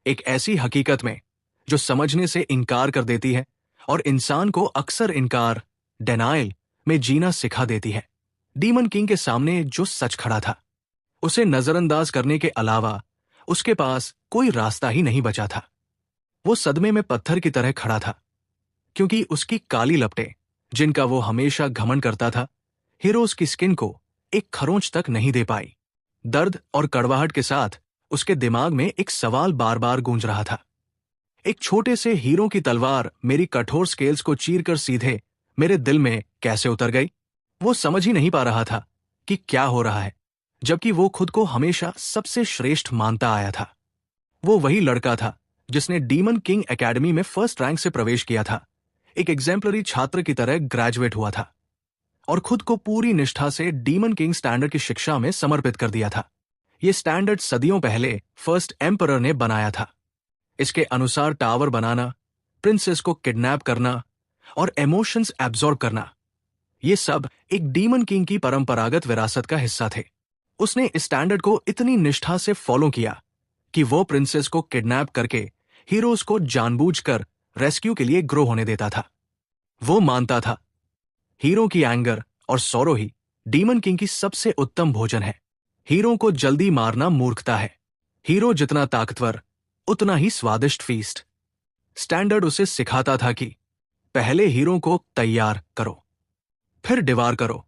एक ऐसी हकीकत में जो समझने से इनकार कर देती है और इंसान को अक्सर इनकार, डेनाइल में जीना सिखा देती है। डीमन किंग के सामने जो सच खड़ा था, उसे नजरअंदाज करने के अलावा उसके पास कोई रास्ता ही नहीं बचा था। वो सदमे में पत्थर की तरह खड़ा था, क्योंकि उसकी काली लपटें, जिनका वो हमेशा घमंड करता था, हीरोज की स्किन को एक खरोंच तक नहीं दे पाई। दर्द और कड़वाहट के साथ उसके दिमाग में एक सवाल बार बार गूंज रहा था। एक छोटे से हीरो की तलवार मेरी कठोर स्केल्स को चीरकर सीधे मेरे दिल में कैसे उतर गई? वो समझ ही नहीं पा रहा था कि क्या हो रहा है, जबकि वो खुद को हमेशा सबसे श्रेष्ठ मानता आया था। वो वही लड़का था जिसने डीमन किंग एकेडमी में फर्स्ट रैंक से प्रवेश किया था, एक एग्जेम्पलरी छात्र की तरह ग्रेजुएट हुआ था और खुद को पूरी निष्ठा से डीमन किंग स्टैंडर्ड की शिक्षा में समर्पित कर दिया था। ये स्टैंडर्ड सदियों पहले फर्स्ट एम्परर ने बनाया था। इसके अनुसार टावर बनाना, प्रिंसेस को किडनैप करना और इमोशंस एब्जॉर्ब करना, ये सब एक डीमन किंग की परंपरागत विरासत का हिस्सा थे। उसने इस स्टैंडर्ड को इतनी निष्ठा से फॉलो किया कि वो प्रिंसेस को किडनैप करके हीरोज को जानबूझकर रेस्क्यू के लिए ग्रो होने देता था। वो मानता था हीरो की एंगर और सौरो ही डीमन किंग की सबसे उत्तम भोजन है। हीरो को जल्दी मारना मूर्खता है। हीरो जितना ताकतवर, उतना ही स्वादिष्ट फीस्ट। स्टैंडर्ड उसे सिखाता था कि पहले हीरो को तैयार करो, फिर डिवार करो,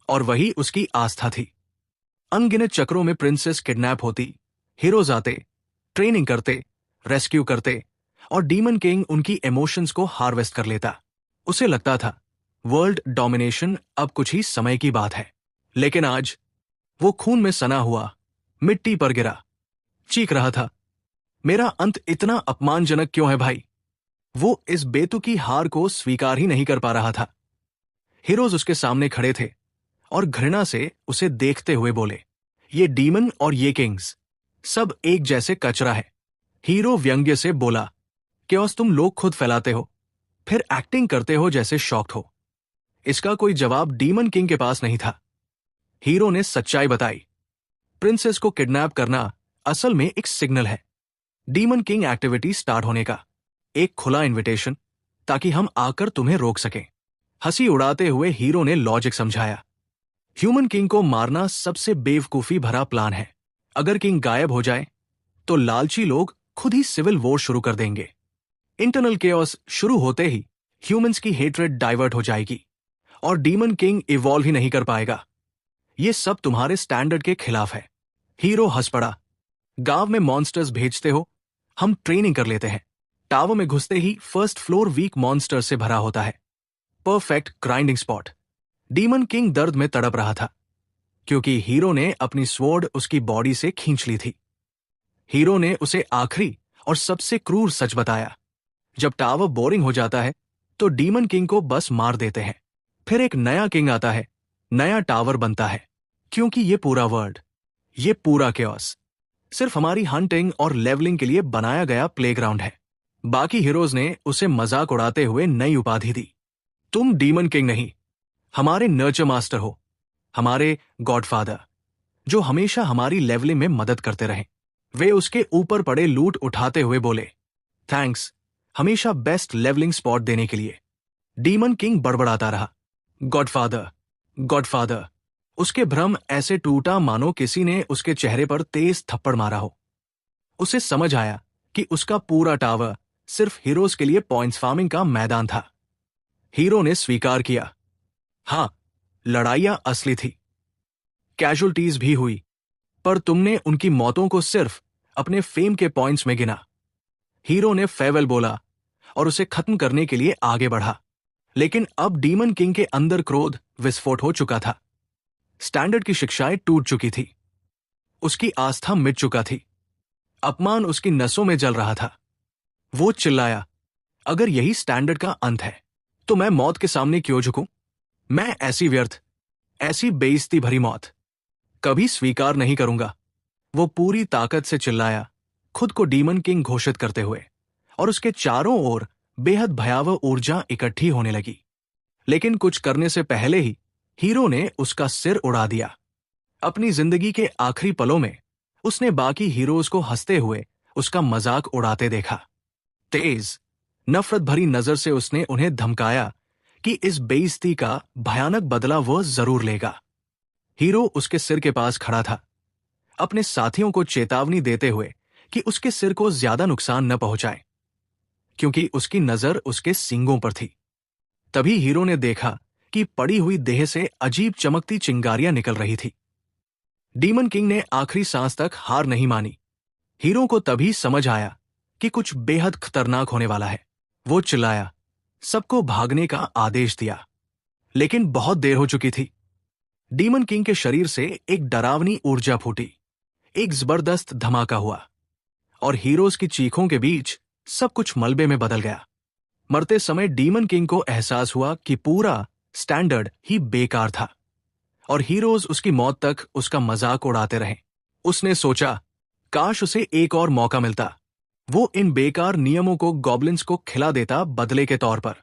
और वही उसकी आस्था थी। अनगिनत चक्रों में प्रिंसेस किडनैप होती, हीरोज आते, ट्रेनिंग करते, रेस्क्यू करते, और डीमन किंग उनकी इमोशंस को हार्वेस्ट कर लेता। उसे लगता था वर्ल्ड डोमिनेशन अब कुछ ही समय की बात है। लेकिन आज वो खून में सना हुआ मिट्टी पर गिरा, चीख रहा था, मेरा अंत इतना अपमानजनक क्यों है भाई? वो इस बेतुकी हार को स्वीकार ही नहीं कर पा रहा था। हीरोज उसके सामने खड़े थे और घृणा से उसे देखते हुए बोले, ये डीमन और ये किंग्स सब एक जैसे कचरा है। हीरो व्यंग्य से बोला, क्यों तुम लोग खुद फैलाते हो, फिर एक्टिंग करते हो जैसे शॉक्ड हो। इसका कोई जवाब डीमन किंग के पास नहीं था। हीरो ने सच्चाई बताई, प्रिंसेस को किडनैप करना असल में एक सिग्नल है, डीमन किंग एक्टिविटी स्टार्ट होने का, एक खुला इन्विटेशन, ताकि हम आकर तुम्हें रोक सकें। हंसी उड़ाते हुए हीरो ने लॉजिक समझाया, ह्यूमन किंग को मारना सबसे बेवकूफी भरा प्लान है। अगर किंग गायब हो जाए तो लालची लोग खुद ही सिविल वॉर शुरू कर देंगे। इंटरनल केओस शुरू होते ही ह्यूमंस की हेट्रेड डाइवर्ट हो जाएगी और डीमन किंग इवॉल्व ही नहीं कर पाएगा। ये सब तुम्हारे स्टैंडर्ड के खिलाफ है। हीरो हंस पड़ा, गांव में मॉन्स्टर्स भेजते हो, हम ट्रेनिंग कर लेते हैं। टावर में घुसते ही फर्स्ट फ्लोर वीक मॉन्स्टर से भरा होता है, perfect grinding spot. Demon king दर्द में तड़प रहा था, क्योंकि हीरो ने अपनी स्वॉर्ड उसकी बॉडी से खींच ली थी। हीरो ने उसे आखिरी और सबसे क्रूर सच बताया, जब टावर बोरिंग हो जाता है तो डीमन किंग को बस मार देते हैं, फिर एक नया किंग आता है, नया टावर बनता है, क्योंकि ये पूरा वर्ल्ड, ये पूरा केओस सिर्फ हमारी हंटिंग और लेवलिंग के लिए बनाया गया प्लेग्राउंड है। बाकी हीरोज ने उसे मजाक उड़ाते हुए नई उपाधि दी, तुम डीमन किंग नहीं, हमारे नर्चर मास्टर हो, हमारे गॉडफादर, जो हमेशा हमारी लेवलिंग में मदद करते रहे। वे उसके ऊपर पड़े लूट उठाते हुए बोले, थैंक्स हमेशा बेस्ट लेवलिंग स्पॉट देने के लिए। डीमन किंग बड़बड़ाता रहा, गॉडफादर, गॉडफादर। उसके भ्रम ऐसे टूटा मानो किसी ने उसके चेहरे पर तेज थप्पड़ मारा हो। उसे समझ आया कि उसका पूरा टावर सिर्फ हीरोज के लिए पॉइंट्स फार्मिंग का मैदान था। हीरो ने स्वीकार किया, हां, लड़ाइयां असली थी, कैजुअल्टीज भी हुई, पर तुमने उनकी मौतों को सिर्फ अपने फेम के पॉइंट्स में गिना। हीरो ने फेयरवेल बोला और उसे खत्म करने के लिए आगे बढ़ा, लेकिन अब डीमन किंग के अंदर क्रोध विस्फोट हो चुका था। स्टैंडर्ड की शिक्षाएं टूट चुकी थी, उसकी आस्था मिट चुका थी, अपमान उसकी नसों में जल रहा था। वो चिल्लाया, अगर यही स्टैंडर्ड का अंत है तो मैं मौत के सामने क्यों झुकूं? मैं ऐसी व्यर्थ, ऐसी बेइज्जती भरी मौत कभी स्वीकार नहीं करूंगा। वो पूरी ताकत से चिल्लाया, खुद को डीमन किंग घोषित करते हुए, और उसके चारों ओर बेहद भयावह ऊर्जा इकट्ठी होने लगी। लेकिन कुछ करने से पहले ही हीरो ने उसका सिर उड़ा दिया। अपनी जिंदगी के आखिरी पलों में उसने बाकी हीरोज को हंसते हुए उसका मजाक उड़ाते देखा। तेज, नफरत भरी नजर से उसने उन्हें धमकाया कि इस बेइज्जती का भयानक बदला वह जरूर लेगा। हीरो उसके सिर के पास खड़ा था, अपने साथियों को चेतावनी देते हुए कि उसके सिर को ज्यादा नुकसान न पहुंचाए, क्योंकि उसकी नजर उसके सींगों पर थी। तभी हीरो ने देखा कि पड़ी हुई देह से अजीब चमकती चिंगारियां निकल रही थी। डीमन किंग ने आखिरी सांस तक हार नहीं मानी। हीरो को तभी समझ आया कि कुछ बेहद खतरनाक होने वाला है। वो चिल्लाया, सबको भागने का आदेश दिया, लेकिन बहुत देर हो चुकी थी। डीमन किंग के शरीर से एक डरावनी ऊर्जा फूटी, एक जबरदस्त धमाका हुआ और हीरोज की चीखों के बीच सब कुछ मलबे में बदल गया। मरते समय डीमन किंग को एहसास हुआ कि पूरा स्टैंडर्ड ही बेकार था और हीरोज उसकी मौत तक उसका मजाक उड़ाते रहे। उसने सोचा, काश उसे एक और मौका मिलता। वो इन बेकार नियमों को गॉब्लिन्स को खिला देता बदले के तौर पर।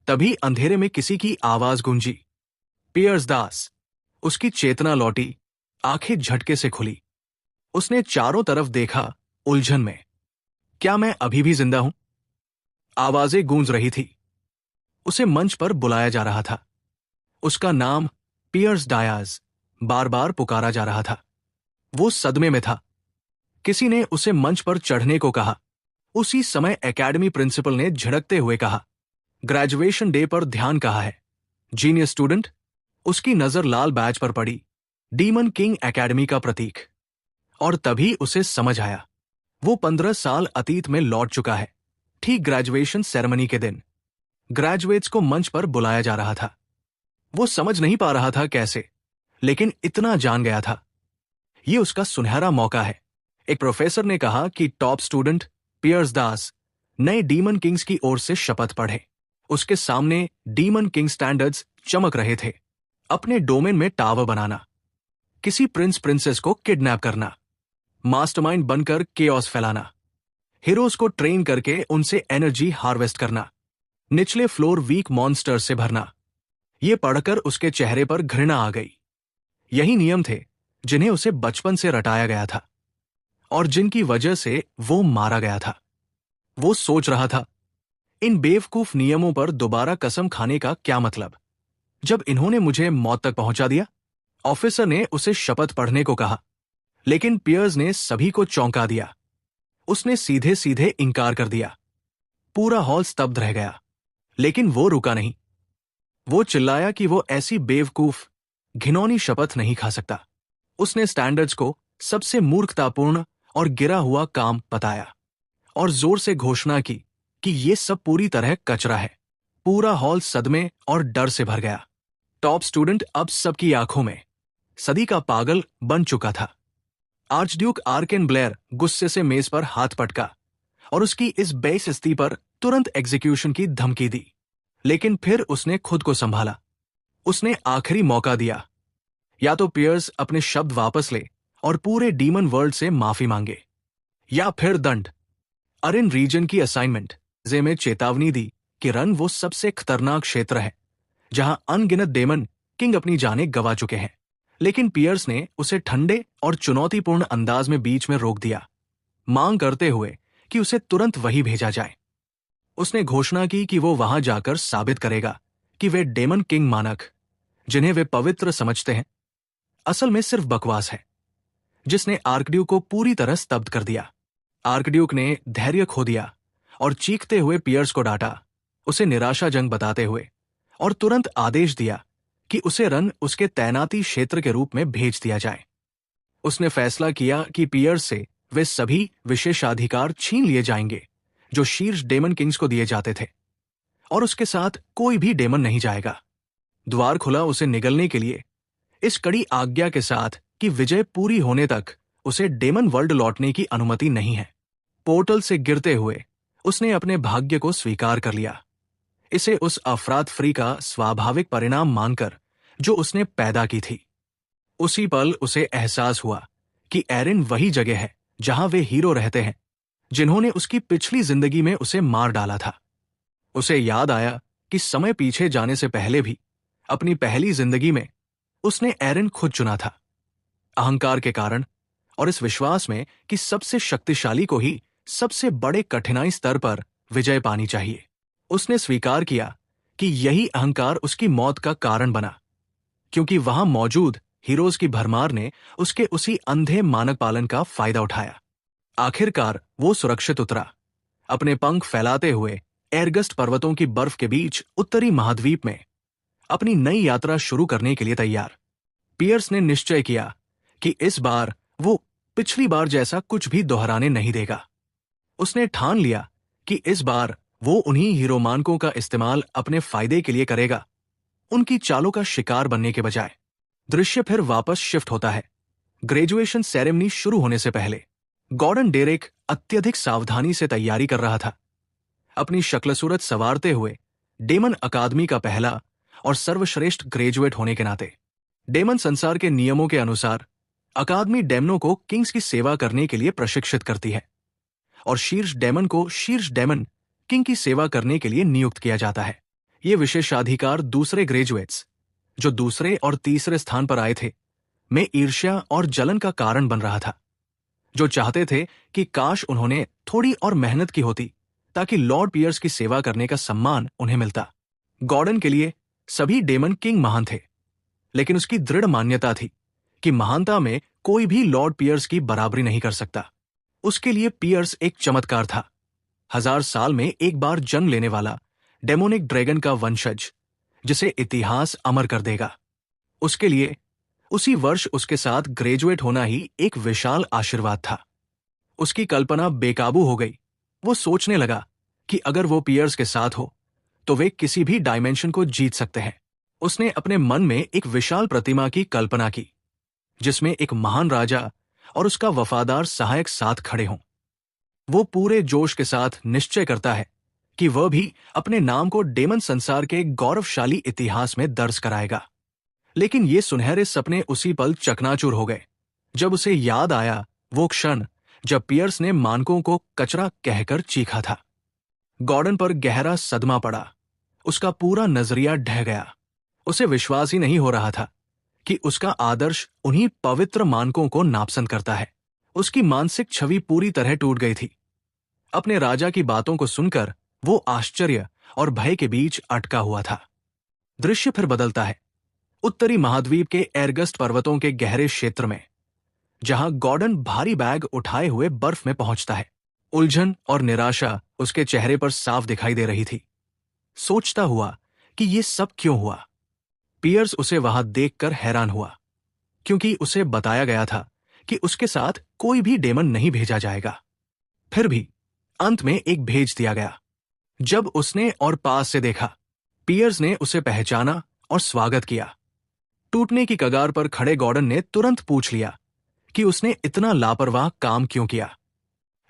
तभी अंधेरे में किसी की आवाज गूंजी, पियर्स दास। उसकी चेतना लौटी, आंखें झटके से खुली। उसने चारों तरफ देखा, उलझन में। क्या मैं अभी भी जिंदा हूं? आवाजें गूंज रही थी। उसे मंच पर बुलाया जा रहा था। उसका नाम पियर्स डायज बार बार पुकारा जा रहा था। वो सदमे में था। किसी ने उसे मंच पर चढ़ने को कहा। उसी समय एकेडमी प्रिंसिपल ने झिड़कते हुए कहा, ग्रेजुएशन डे पर ध्यान कहाँ है, जीनियस स्टूडेंट? उसकी नजर लाल बैज पर पड़ी, डीमन किंग एकेडमी का प्रतीक। और तभी उसे समझ आया, वो 15 साल अतीत में लौट चुका है। ठीक ग्रेजुएशन सेरेमनी के दिन ग्रेजुएट्स को मंच पर बुलाया जा रहा था। वो समझ नहीं पा रहा था कैसे, लेकिन इतना जान गया था, ये उसका सुनहरा मौका है। एक प्रोफेसर ने कहा कि टॉप स्टूडेंट पियर्स दास नए डीमन किंग्स की ओर से शपथ पढ़े। उसके सामने डीमन किंग स्टैंडर्ड्स चमक रहे थे। अपने डोमेन में टावर बनाना, किसी प्रिंस प्रिंसेस को किडनैप करना, मास्टरमाइंड बनकर केओस फैलाना, हीरोज को ट्रेन करके उनसे एनर्जी हार्वेस्ट करना, निचले फ्लोर वीक मॉन्स्टर से भरना। ये पढ़कर उसके चेहरे पर घृणा आ गई। यही नियम थे जिन्हें उसे बचपन से रटाया गया था और जिनकी वजह से वो मारा गया था। वो सोच रहा था, इन बेवकूफ नियमों पर दोबारा कसम खाने का क्या मतलब, जब इन्होंने मुझे मौत तक पहुंचा दिया। ऑफिसर ने उसे शपथ पढ़ने को कहा, लेकिन पियर्स ने सभी को चौंका दिया। उसने सीधे सीधे इंकार कर दिया। पूरा हॉल स्तब्ध रह गया, लेकिन वो रुका नहीं। वो चिल्लाया कि वो ऐसी बेवकूफ, घिनौनी शपथ नहीं खा सकता। उसने स्टैंडर्ड्स को सबसे मूर्खतापूर्ण और गिरा हुआ काम बताया और जोर से घोषणा की कि ये सब पूरी तरह कचरा है। पूरा हॉल सदमे और डर से भर गया। टॉप स्टूडेंट अब सबकी आंखों में सदी का पागल बन चुका था। आर्चड्यूक आर्केन ब्लेयर गुस्से से मेज पर हाथ पटका और उसकी इस बेइज्जती पर तुरंत एग्जीक्यूशन की धमकी दी। लेकिन फिर उसने खुद को संभाला। उसने आखिरी मौका दिया, या तो पियर्स अपने शब्द वापस ले और पूरे डीमन वर्ल्ड से माफी मांगे, या फिर दंड। अरिन रीजन की असाइनमेंट जे में चेतावनी दी कि रन वो सबसे खतरनाक क्षेत्र है जहां अनगिनत डेमन किंग अपनी जानें गंवा चुके हैं। लेकिन पियर्स ने उसे ठंडे और चुनौतीपूर्ण अंदाज में बीच में रोक दिया, मांग करते हुए कि उसे तुरंत वही भेजा जाए। उसने घोषणा की कि वो वहां जाकर साबित करेगा कि वे डेमन किंग मानक, जिन्हें वे पवित्र समझते हैं, असल में सिर्फ बकवास है, जिसने आर्कड्यूक को पूरी तरह स्तब्ध कर दिया। आर्कड्यूक ने धैर्य खो दिया और चीखते हुए पियर्स को डांटा, उसे निराशाजनक बताते हुए, और तुरंत आदेश दिया कि उसे रन उसके तैनाती क्षेत्र के रूप में भेज दिया जाए। उसने फैसला किया कि पियर्स से वे सभी विशेषाधिकार छीन लिए जाएंगे जो शीर्ष डेमन किंग्स को दिए जाते थे, और उसके साथ कोई भी डेमन नहीं जाएगा। द्वार खुला उसे निगलने के लिए, इस कड़ी आज्ञा के साथ कि विजय पूरी होने तक उसे डेमन वर्ल्ड लौटने की अनुमति नहीं है। पोर्टल से गिरते हुए उसने अपने भाग्य को स्वीकार कर लिया, इसे उस अफरात फ्री का स्वाभाविक परिणाम मानकर जो उसने पैदा की थी। उसी पल उसे एहसास हुआ कि एरिन वही जगह है जहां वे हीरो रहते हैं, जिन्होंने उसकी पिछली जिंदगी में उसे मार डाला था। उसे याद आया कि समय पीछे जाने से पहले भी अपनी पहली जिंदगी में उसने एरिन खुद चुना था। अहंकार के कारण और इस विश्वास में कि सबसे शक्तिशाली को ही सबसे बड़े कठिनाई स्तर पर विजय पानी चाहिए। उसने स्वीकार किया कि यही अहंकार उसकी मौत का कारण बना, क्योंकि वहां मौजूद हीरोज की भरमार ने उसके उसी अंधे मानक पालन का फायदा उठाया। आखिरकार वो सुरक्षित उतरा, अपने पंख फैलाते हुए एरगस्ट पर्वतों की बर्फ के बीच उत्तरी महाद्वीप में अपनी नई यात्रा शुरू करने के लिए तैयार। पियर्स ने निश्चय किया कि इस बार वो पिछली बार जैसा कुछ भी दोहराने नहीं देगा। उसने ठान लिया कि इस बार वो उन्हीं हीरोमानकों का इस्तेमाल अपने फायदे के लिए करेगा, उनकी चालों का शिकार बनने के बजाय। दृश्य फिर वापस शिफ्ट होता है। ग्रेजुएशन सेरेमनी शुरू होने से पहले गॉर्डन डेरेक अत्यधिक सावधानी से तैयारी कर रहा था, अपनी शक्ल सूरत संवारते हुए डेमन अकादमी का पहला और सर्वश्रेष्ठ ग्रेजुएट होने के नाते। डेमन संसार के नियमों के अनुसार अकादमी डेमनों को किंग्स की सेवा करने के लिए प्रशिक्षित करती है और शीर्ष डेमन को शीर्ष डेमन किंग की सेवा करने के लिए नियुक्त किया जाता है। ये विशेषाधिकार दूसरे ग्रेजुएट्स, जो दूसरे और तीसरे स्थान पर आए थे, में ईर्ष्या और जलन का कारण बन रहा था, जो चाहते थे कि काश उन्होंने थोड़ी और मेहनत की होती ताकि लॉर्ड पियर्स की सेवा करने का सम्मान उन्हें मिलता। गॉर्डन के लिए सभी डेमन किंग महान थे, लेकिन उसकी दृढ़ मान्यता थी कि महानता में कोई भी लॉर्ड पियर्स की बराबरी नहीं कर सकता। उसके लिए पियर्स एक चमत्कार था, 1000 साल में एक बार जन्म लेने वाला डेमोनिक ड्रैगन का वंशज, जिसे इतिहास अमर कर देगा। उसके लिए उसी वर्ष उसके साथ ग्रेजुएट होना ही एक विशाल आशीर्वाद था। उसकी कल्पना बेकाबू हो गई। वो सोचने लगा कि अगर वो पियर्स के साथ हो तो वे किसी भी डायमेंशन को जीत सकते हैं। उसने अपने मन में एक विशाल प्रतिमा की कल्पना की, जिसमें एक महान राजा और उसका वफादार सहायक साथ खड़े हों। वो पूरे जोश के साथ निश्चय करता है कि वह भी अपने नाम को डेमन संसार के गौरवशाली इतिहास में दर्ज कराएगा। लेकिन ये सुनहरे सपने उसी पल चकनाचूर हो गए जब उसे याद आया वो क्षण जब पियर्स ने मानकों को कचरा कहकर चीखा था। गॉर्डन पर गहरा सदमा पड़ा। उसका पूरा नजरिया ढह गया। उसे विश्वास ही नहीं हो रहा था कि उसका आदर्श उन्हीं पवित्र मानकों को नापसंद करता है। उसकी मानसिक छवि पूरी तरह टूट गई थी। अपने राजा की बातों को सुनकर वो आश्चर्य और भय के बीच अटका हुआ था। दृश्य फिर बदलता है। उत्तरी महाद्वीप के एरगस्ट पर्वतों के गहरे क्षेत्र में, जहां गॉर्डन भारी बैग उठाए हुए बर्फ में पहुंचता है। उलझन और निराशा उसके चेहरे पर साफ दिखाई दे रही थी। सोचता हुआ कि ये सब क्यों हुआ। पियर्स उसे वहां देखकर हैरान हुआ, क्योंकि उसे बताया गया था कि उसके साथ कोई भी डेमन नहीं भेजा जाएगा। फिर भी अंत में एक भेज दिया गया। जब उसने और पास से देखा, पियर्स ने उसे पहचाना और स्वागत किया। टूटने की कगार पर खड़े गॉर्डन ने तुरंत पूछ लिया कि उसने इतना लापरवाह काम क्यों किया,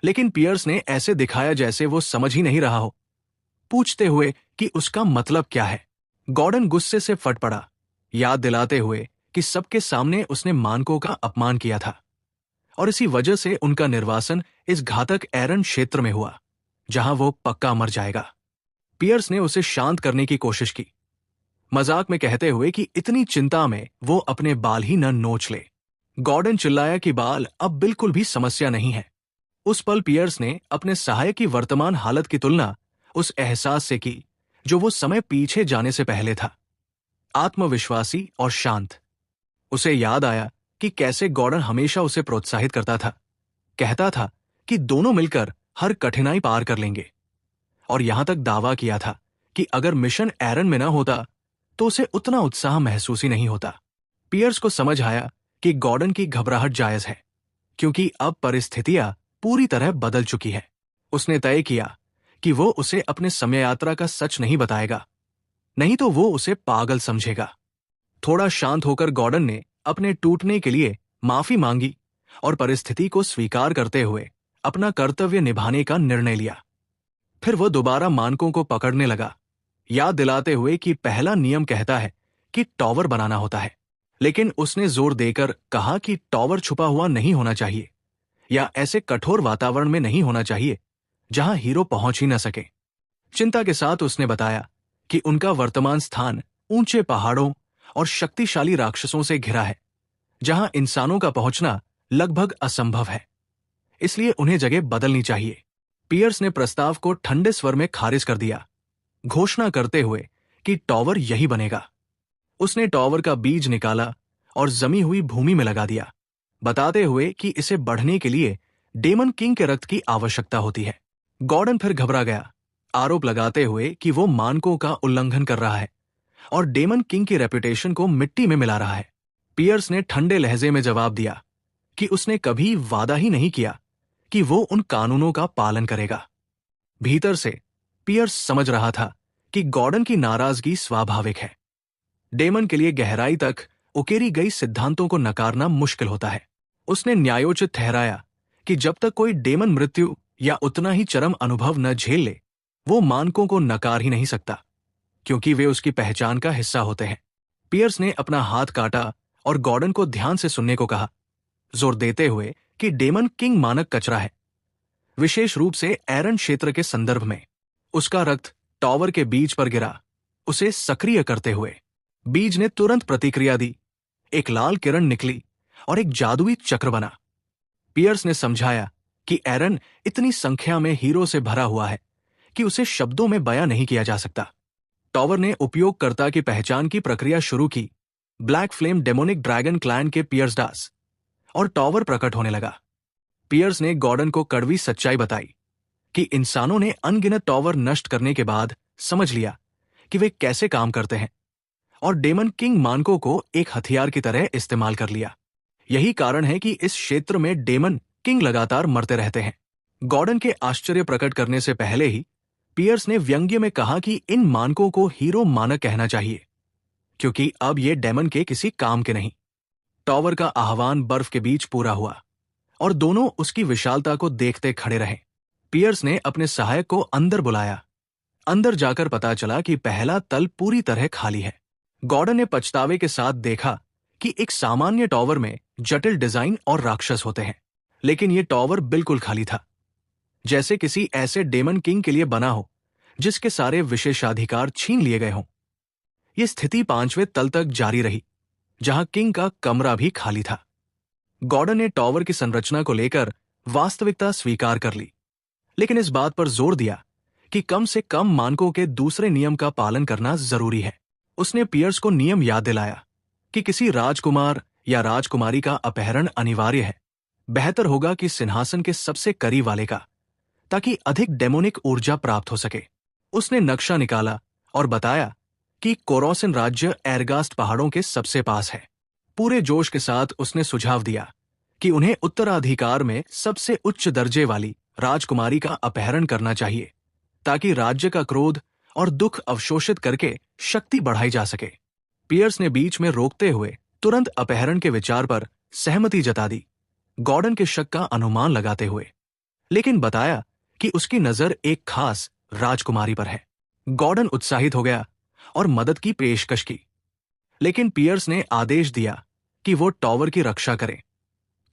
लेकिन पियर्स ने ऐसे दिखाया जैसे वो समझ ही नहीं रहा हो, पूछते हुए कि उसका मतलब क्या है। गॉर्डन गुस्से से फट पड़ा, याद दिलाते हुए कि सबके सामने उसने मानकों का अपमान किया था और इसी वजह से उनका निर्वासन इस घातक एरन क्षेत्र में हुआ, जहां वो पक्का मर जाएगा। पियर्स ने उसे शांत करने की कोशिश की, मजाक में कहते हुए कि इतनी चिंता में वो अपने बाल ही न नोच ले। गॉर्डन चिल्लाया कि बाल अब बिल्कुल भी समस्या नहीं है। उस पल पियर्स ने अपने सहायक की वर्तमान हालत की तुलना उस एहसास से की जो वो समय पीछे जाने से पहले था, आत्मविश्वासी और शांत। उसे याद आया कि कैसे गॉर्डन हमेशा उसे प्रोत्साहित करता था, कहता था कि दोनों मिलकर हर कठिनाई पार कर लेंगे, और यहां तक दावा किया था कि अगर मिशन एरन में न होता तो उसे उतना उत्साह महसूस ही नहीं होता। पियर्स को समझ आया कि गॉर्डन की घबराहट जायज है, क्योंकि अब परिस्थितियां पूरी तरह बदल चुकी है। उसने तय किया कि वो उसे अपने समय यात्रा का सच नहीं बताएगा, नहीं तो वो उसे पागल समझेगा। थोड़ा शांत होकर गॉर्डन ने अपने टूटने के लिए माफी मांगी और परिस्थिति को स्वीकार करते हुए अपना कर्तव्य निभाने का निर्णय लिया। फिर वो दोबारा मानकों को पकड़ने लगा, याद दिलाते हुए कि पहला नियम कहता है कि टॉवर बनाना होता है, लेकिन उसने जोर देकर कहा कि टॉवर छुपा हुआ नहीं होना चाहिए या ऐसे कठोर वातावरण में नहीं होना चाहिए जहां हीरो पहुंच ही न सके। चिंता के साथ उसने बताया कि उनका वर्तमान स्थान ऊंचे पहाड़ों और शक्तिशाली राक्षसों से घिरा है, जहां इंसानों का पहुंचना लगभग असंभव है, इसलिए उन्हें जगह बदलनी चाहिए। पियर्स ने प्रस्ताव को ठंडे स्वर में खारिज कर दिया, घोषणा करते हुए कि टॉवर यही बनेगा। उसने टॉवर का बीज निकाला और जमी हुई भूमि में लगा दिया, बताते हुए कि इसे बढ़ने के लिए डेमन किंग के रक्त की आवश्यकता होती है। गॉर्डन फिर घबरा गया, आरोप लगाते हुए कि वो मानकों का उल्लंघन कर रहा है और डेमन किंग की रेपुटेशन को मिट्टी में मिला रहा है। पियर्स ने ठंडे लहजे में जवाब दिया कि उसने कभी वादा ही नहीं किया कि वो उन कानूनों का पालन करेगा। भीतर से पियर्स समझ रहा था कि गॉर्डन की नाराजगी स्वाभाविक है। डेमन के लिए गहराई तक उकेरी गई सिद्धांतों को नकारना मुश्किल होता है। उसने न्यायोचित ठहराया कि जब तक कोई डेमन मृत्यु या उतना ही चरम अनुभव न झेल ले, वो मानकों को नकार ही नहीं सकता, क्योंकि वे उसकी पहचान का हिस्सा होते हैं। पियर्स ने अपना हाथ काटा और गॉर्डन को ध्यान से सुनने को कहा, जोर देते हुए कि डेमन किंग मानक कचरा है, विशेष रूप से एरन क्षेत्र के संदर्भ में। उसका रक्त टॉवर के बीज पर गिरा, उसे सक्रिय करते हुए। बीज ने तुरंत प्रतिक्रिया दी, एक लाल किरण निकली और एक जादुई चक्र बना। पियर्स ने समझाया कि एरन इतनी संख्या में हीरो से भरा हुआ है कि उसे शब्दों में बयां नहीं किया जा सकता। टॉवर ने उपयोगकर्ता की पहचान की प्रक्रिया शुरू की, black flame demonic dragon clan के पियर्स डास, और टॉवर प्रकट होने लगा। पियर्स ने गॉर्डन को कड़वी सच्चाई बताई कि इंसानों ने अनगिनत टॉवर नष्ट करने के बाद समझ लिया कि वे कैसे काम करते हैं और डेमन किंग मानकों को एक हथियार की तरह इस्तेमाल कर लिया। यही कारण है कि इस क्षेत्र में डेमन किंग लगातार मरते रहते हैं। गॉर्डन के आश्चर्य प्रकट करने से पहले ही पियर्स ने व्यंग्य में कहा कि इन मानकों को हीरो मानक कहना चाहिए, क्योंकि अब ये डेमन के किसी काम के नहीं। टॉवर का आह्वान बर्फ के बीच पूरा हुआ और दोनों उसकी विशालता को देखते खड़े रहे। पियर्स ने अपने सहायक को अंदर बुलाया। अंदर जाकर पता चला कि पहला तल पूरी तरह खाली है। गॉर्डन ने पछतावे के साथ देखा कि एक सामान्य टॉवर में जटिल डिजाइन और राक्षस होते हैं, लेकिन यह टॉवर बिल्कुल खाली था, जैसे किसी ऐसे डेमन किंग के लिए बना हो जिसके सारे विशेषाधिकार छीन लिए गए हों। यह स्थिति 5वें तल तक जारी रही, जहां किंग का कमरा भी खाली था। गॉर्डन ने टॉवर की संरचना को लेकर वास्तविकता स्वीकार कर ली, लेकिन इस बात पर जोर दिया कि कम से कम मानकों के दूसरे नियम का पालन करना जरूरी है। उसने पियर्स को नियम याद दिलाया कि किसी राजकुमार या राजकुमारी का अपहरण अनिवार्य है। बेहतर होगा कि सिंहासन के सबसे करीब वाले का, ताकि अधिक डेमोनिक ऊर्जा प्राप्त हो सके। उसने नक्शा निकाला और बताया कि कोरोसिन राज्य एरगास्ट पहाड़ों के सबसे पास है। पूरे जोश के साथ उसने सुझाव दिया कि उन्हें उत्तराधिकार में सबसे उच्च दर्जे वाली राजकुमारी का अपहरण करना चाहिए, ताकि राज्य का क्रोध और दुख अवशोषित करके शक्ति बढ़ाई जा सके। पियर्स ने बीच में रोकते हुए तुरंत अपहरण के विचार पर सहमति जता दी, गॉर्डन के शक का अनुमान लगाते हुए, लेकिन बताया कि उसकी नजर एक खास राजकुमारी पर है। गॉर्डन उत्साहित हो गया और मदद की पेशकश की, लेकिन पियर्स ने आदेश दिया कि वो टॉवर की रक्षा करे,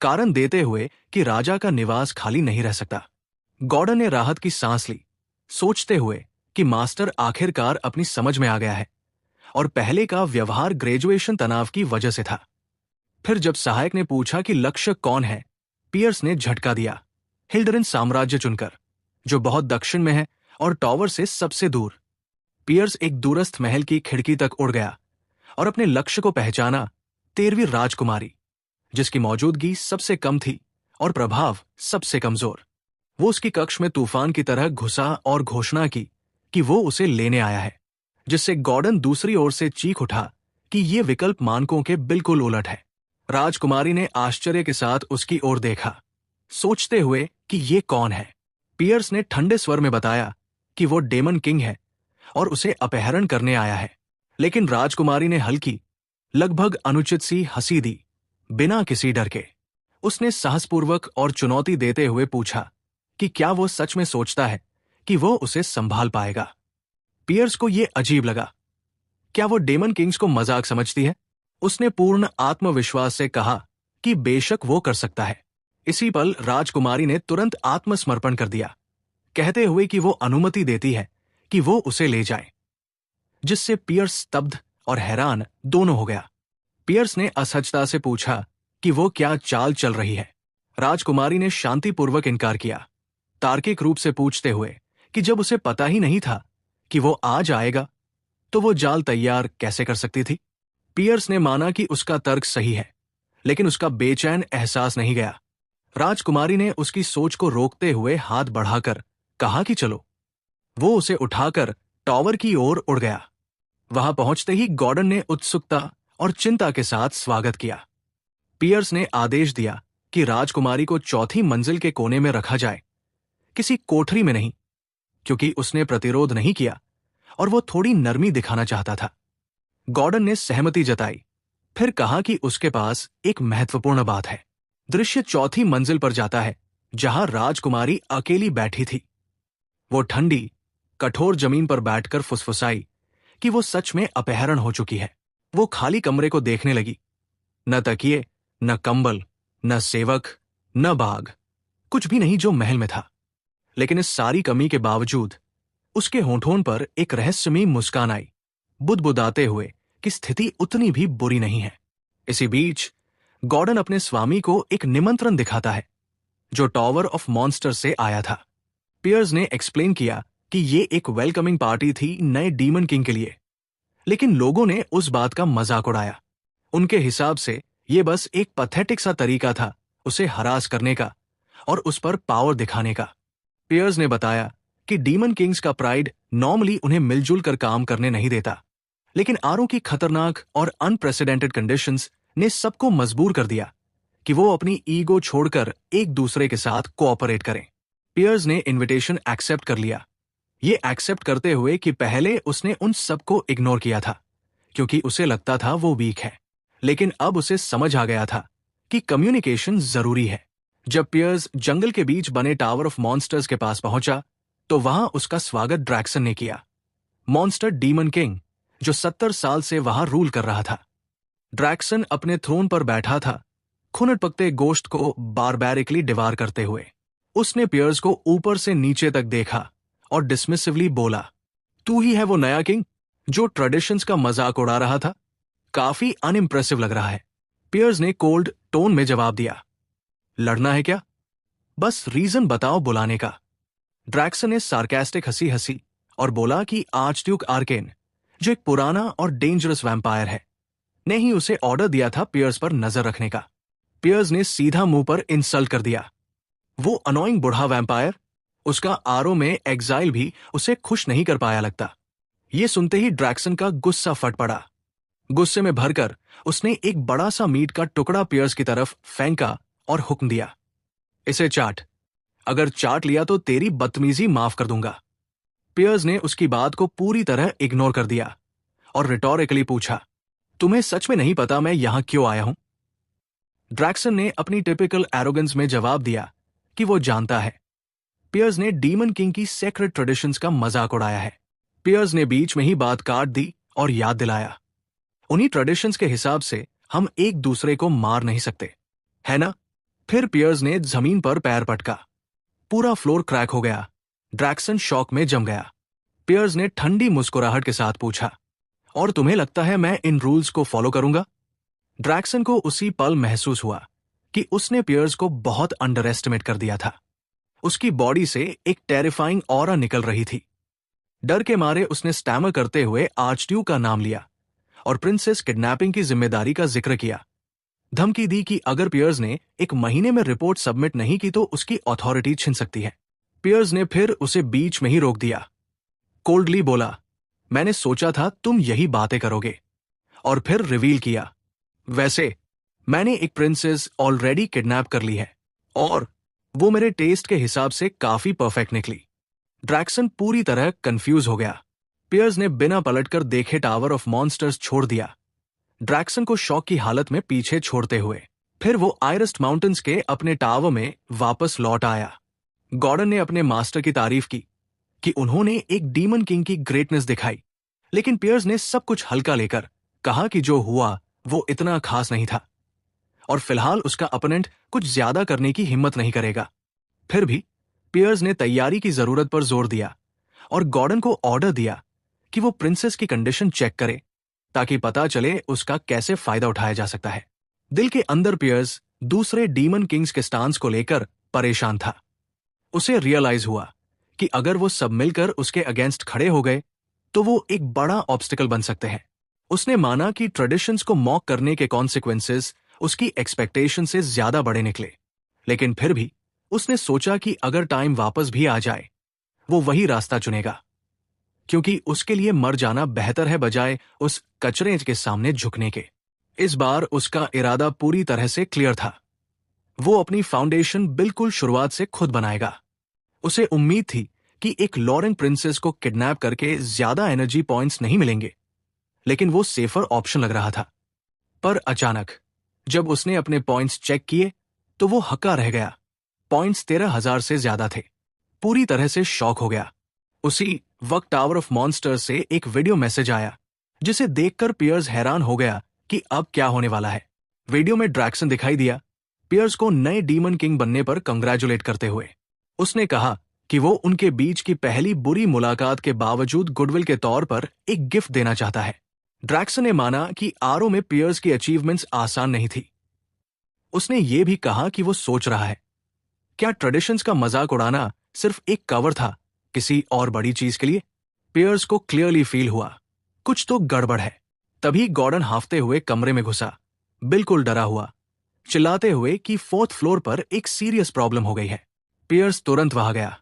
कारण देते हुए कि राजा का निवास खाली नहीं रह सकता। गॉर्डन ने राहत की सांस ली, सोचते हुए कि मास्टर आखिरकार अपनी समझ में आ गया है और पहले का व्यवहार ग्रेजुएशन तनाव की वजह से था। फिर जब सहायक ने पूछा कि लक्ष्य कौन है, पियर्स ने झटका दिया, हिल्डरिन साम्राज्य चुनकर, जो बहुत दक्षिण में है और टॉवर से सबसे दूर। पियर्स एक दूरस्थ महल की खिड़की तक उड़ गया और अपने लक्ष्य को पहचाना, 13वीं राजकुमारी, जिसकी मौजूदगी सबसे कम थी और प्रभाव सबसे कमजोर। वो उसकी कक्ष में तूफान की तरह घुसा और घोषणा की कि वो उसे लेने आया है, जिससे गॉर्डन दूसरी ओर से चीख उठा कि ये विकल्प मानकों के बिल्कुल उलट है। राजकुमारी ने आश्चर्य के साथ उसकी ओर देखा, सोचते हुए कि ये कौन है। पियर्स ने ठंडे स्वर में बताया कि वो डेमन किंग है और उसे अपहरण करने आया है, लेकिन राजकुमारी ने हल्की, लगभग अनुचित सी हंसी दी, बिना किसी डर के। उसने साहसपूर्वक और चुनौती देते हुए पूछा कि क्या वो सच में सोचता है कि वो उसे संभाल पाएगा। पियर्स को ये अजीब लगा। क्या वो डेमन किंग्स को मजाक समझती है? उसने पूर्ण आत्मविश्वास से कहा कि बेशक वो कर सकता है। इसी पल राजकुमारी ने तुरंत आत्मसमर्पण कर दिया, कहते हुए कि वो अनुमति देती है कि वो उसे ले जाए, जिससे पियर्स स्तब्ध और हैरान दोनों हो गया। पियर्स ने असहजता से पूछा कि वो क्या चाल चल रही है। राजकुमारी ने शांतिपूर्वक इनकार किया, तार्किक रूप से पूछते हुए कि जब उसे पता ही नहीं था कि वो आज आएगा तो वो जाल तैयार कैसे कर सकती थी। पियर्स ने माना कि उसका तर्क सही है, लेकिन उसका बेचैन एहसास नहीं गया। राजकुमारी ने उसकी सोच को रोकते हुए हाथ बढ़ाकर कहा कि चलो। वो उसे उठाकर टॉवर की ओर उड़ गया। वहां पहुंचते ही गॉर्डन ने उत्सुकता और चिंता के साथ स्वागत किया। पियर्स ने आदेश दिया कि राजकुमारी को चौथी मंजिल के कोने में रखा जाए, किसी कोठरी में नहीं, क्योंकि उसने प्रतिरोध नहीं किया और वो थोड़ी नरमी दिखाना चाहता था। गॉर्डन ने सहमति जताई, फिर कहा कि उसके पास एक महत्वपूर्ण बात है। दृश्य चौथी मंजिल पर जाता है, जहां राजकुमारी अकेली बैठी थी। वो ठंडी, कठोर जमीन पर बैठकर फुसफुसाई कि वो सच में अपहरण हो चुकी है। वो खाली कमरे को देखने लगी। न तकिए, न कंबल, न सेवक, न बाग, कुछ भी नहीं जो महल में था। लेकिन इस सारी कमी के बावजूद उसके होंठों पर एक रहस्यमयी मुस्कान आई, बुदबुदाते हुए कि स्थिति उतनी भी बुरी नहीं है। इसी बीच गॉर्डन अपने स्वामी को एक निमंत्रण दिखाता है, जो टॉवर ऑफ मॉन्स्टर से आया था। पियर्स ने एक्सप्लेन किया कि ये एक वेलकमिंग पार्टी थी नए डीमन किंग के लिए, लेकिन लोगों ने उस बात का मजाक उड़ाया। उनके हिसाब से ये बस एक पैथेटिक सा तरीका था उसे हरास करने का और उस पर पावर दिखाने का। पियर्स ने बताया कि डीमन किंग्स का प्राइड नॉर्मली उन्हें मिलजुल कर काम करने नहीं देता, लेकिन आरओ की खतरनाक और अनप्रेसिडेंटेड कंडीशंस ने सबको मजबूर कर दिया कि वो अपनी ईगो छोड़कर एक दूसरे के साथ कोऑपरेट करें। पियर्स ने इनविटेशन एक्सेप्ट कर लिया, ये एक्सेप्ट करते हुए कि पहले उसने उन सबको इग्नोर किया था क्योंकि उसे लगता था वो वीक है, लेकिन अब उसे समझ आ गया था कि कम्युनिकेशन जरूरी है। जब पियर्स जंगल के बीच बने टावर ऑफ मॉन्स्टर्स के पास पहुंचा तो वहां उसका स्वागत ड्रैक्सन ने किया, मॉन्स्टर डीमन किंग जो 70 साल से वहां रूल कर रहा था। ड्रैक्सन अपने थ्रोन पर बैठा था, खुनट पकते गोश्त को बारबैरिकली डिवार करते हुए। उसने पियर्स को ऊपर से नीचे तक देखा और डिसमिसिवली बोला, तू ही है वो नया किंग जो ट्रेडिशंस का मजाक उड़ा रहा था? काफी अनइम्प्रेसिव लग रहा है। पियर्स ने कोल्ड टोन में जवाब दिया, लड़ना है क्या? बस रीजन बताओ बुलाने का। ड्रैक्सन ने सार्केस्टिक हंसी हंसी और बोला कि आर्चड्यूक आर्केन, जो एक पुराना और डेंजरस वैम्पायर है, ने ही उसे ऑर्डर दिया था पियर्स पर नजर रखने का। पियर्स ने सीधा मुंह पर इंसल्ट कर दिया, वो अनोइंग बूढ़ा वैम्पायर, उसका आरओ में एग्जाइल भी उसे खुश नहीं कर पाया लगता। ये सुनते ही ड्रैक्सन का गुस्सा फट पड़ा। गुस्से में भरकर उसने एक बड़ा सा मीट का टुकड़ा पियर्स की तरफ फेंका और हुक्म दिया, इसे चाट। अगर चाट लिया तो तेरी बदतमीजी माफ कर दूंगा। पियर्स ने उसकी बात को पूरी तरह इग्नोर कर दिया और रिटोरिकली पूछा, तुम्हें सच में नहीं पता मैं यहां क्यों आया हूं? ड्रैक्सन ने अपनी टिपिकल एरोगेंस में जवाब दिया कि वो जानता है। पियर्स ने डीमन किंग की सेक्रेट ट्रेडिशंस का मजाक उड़ाया है। पियर्स ने बीच में ही बात काट दी और याद दिलाया, उन्हीं ट्रेडिशंस के हिसाब से हम एक दूसरे को मार नहीं सकते, है ना? फिर पियर्स ने जमीन पर पैर पटका, पूरा फ्लोर क्रैक हो गया। ड्रैक्सन शॉक में जम गया। पियर्स ने ठंडी मुस्कुराहट के साथ पूछा, और तुम्हें लगता है मैं इन रूल्स को फॉलो करूंगा? ड्रैक्सन को उसी पल महसूस हुआ कि उसने पियर्स को अंडर अंडरएस्टिमेट कर दिया था। उसकी बॉडी से एक टेरिफाइंग ऑरा निकल रही थी। डर के मारे उसने स्टैमर करते हुए आर्चड्यूक का नाम लिया और प्रिंसेस किडनैपिंग की जिम्मेदारी का जिक्र किया। धमकी दी कि अगर पियर्स ने 1 महीने में रिपोर्ट सबमिट नहीं की तो उसकी अथॉरिटी छिन सकती है। पियर्स ने फिर उसे बीच में ही रोक दिया। कोल्डली बोला, मैंने सोचा था तुम यही बातें करोगे। और फिर रिवील किया, वैसे मैंने एक प्रिंसेस ऑलरेडी किडनैप कर ली है और वो मेरे टेस्ट के हिसाब से काफी परफेक्ट निकली। ड्रैक्सन पूरी तरह कंफ्यूज हो गया। पियर्स ने बिना पलटकर देखे टावर ऑफ मॉन्स्टर्स छोड़ दिया, ड्रैक्सन को शॉक की हालत में पीछे छोड़ते हुए। फिर वो आयरस्ट माउंटेन्स के अपने टावर में वापस लौट आया। गॉर्डन ने अपने मास्टर की तारीफ की कि उन्होंने एक डीमन किंग की ग्रेटनेस दिखाई, लेकिन पियर्स ने सब कुछ हल्का लेकर कहा कि जो हुआ वो इतना खास नहीं था और फिलहाल उसका अपोनेंट कुछ ज्यादा करने की हिम्मत नहीं करेगा। फिर भी पियर्स ने तैयारी की जरूरत पर जोर दिया और गॉर्डन को ऑर्डर दिया कि वो प्रिंसेस की कंडीशन चेक करे ताकि पता चले उसका कैसे फायदा उठाया जा सकता है। दिल के अंदर पियर्स दूसरे डीमन किंग्स के स्टांस को लेकर परेशान था। उसे रियलाइज हुआ कि अगर वो सब मिलकर उसके अगेंस्ट खड़े हो गए तो वो एक बड़ा ऑब्स्टिकल बन सकते हैं। उसने माना कि ट्रेडिशंस को मॉक करने के कॉन्सिक्वेंसेस उसकी एक्सपेक्टेशन से ज्यादा बड़े निकले, लेकिन फिर भी उसने सोचा कि अगर टाइम वापस भी आ जाए वो वही रास्ता चुनेगा, क्योंकि उसके लिए मर जाना बेहतर है बजाय उस कचरे के सामने झुकने के। इस बार उसका इरादा पूरी तरह से क्लियर था। वो अपनी फाउंडेशन बिल्कुल शुरुआत से खुद बनाएगा। उसे उम्मीद थी कि एक लॉरेंट प्रिंसेस को किडनैप करके ज्यादा एनर्जी पॉइंट्स नहीं मिलेंगे, लेकिन वो सेफर ऑप्शन लग रहा था। पर अचानक जब उसने अपने पॉइंट्स चेक किए तो वो हक्का रह गया। पॉइंट्स 13,000 से ज्यादा थे। पूरी तरह से शॉक हो गया। उसी वक्त टावर ऑफ मॉन्स्टर्स से एक वीडियो मैसेज आया, जिसे देखकर पियर्स हैरान हो गया कि अब क्या होने वाला है। वीडियो में ड्रैक्सन दिखाई दिया, पियर्स को नए डीमन किंग बनने पर कंग्रेचुलेट करते हुए। उसने कहा कि वो उनके बीच की पहली बुरी मुलाकात के बावजूद गुडविल के तौर पर एक गिफ्ट देना चाहता है। ड्रैक्सन ने माना कि आरओ में पियर्स की अचीवमेंट्स आसान नहीं थी। उसने ये भी कहा कि वो सोच रहा है, क्या ट्रेडिशंस का मजाक उड़ाना सिर्फ एक कवर था किसी और बड़ी चीज के लिए? पियर्स को क्लियरली फील हुआ कुछ तो गड़बड़ है। तभी गॉर्डन हाफते हुए कमरे में घुसा, बिल्कुल डरा हुआ, चिल्लाते हुए कि 4th फ्लोर पर एक सीरियस प्रॉब्लम हो गई है। पियर्स तुरंत वहां गया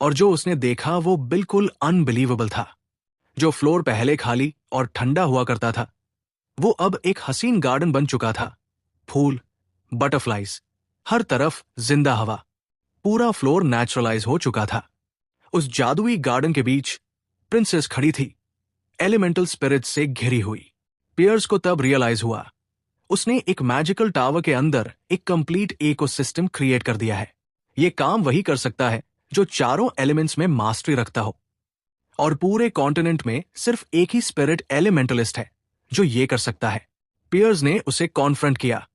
और जो उसने देखा वो बिल्कुल अनबिलीवेबल था। जो फ्लोर पहले खाली और ठंडा हुआ करता था वो अब एक हसीन गार्डन बन चुका था। फूल, बटरफ्लाइज, हर तरफ जिंदा हवा। पूरा फ्लोर नेचुरलाइज हो चुका था। उस जादुई गार्डन के बीच प्रिंसेस खड़ी थी, एलिमेंटल स्पिरिट से घिरी हुई। पियर्स को तब रियलाइज हुआ उसने एक मैजिकल टावर के अंदर एक कंप्लीट इकोसिस्टम क्रिएट कर दिया है। यह काम वही कर सकता है जो चारों एलिमेंट्स में मास्टरी रखता हो, और पूरे कॉन्टिनेंट में सिर्फ एक ही स्पिरिट एलिमेंटलिस्ट है जो ये कर सकता है। पियर्स ने उसे कॉन्फ्रंट किया,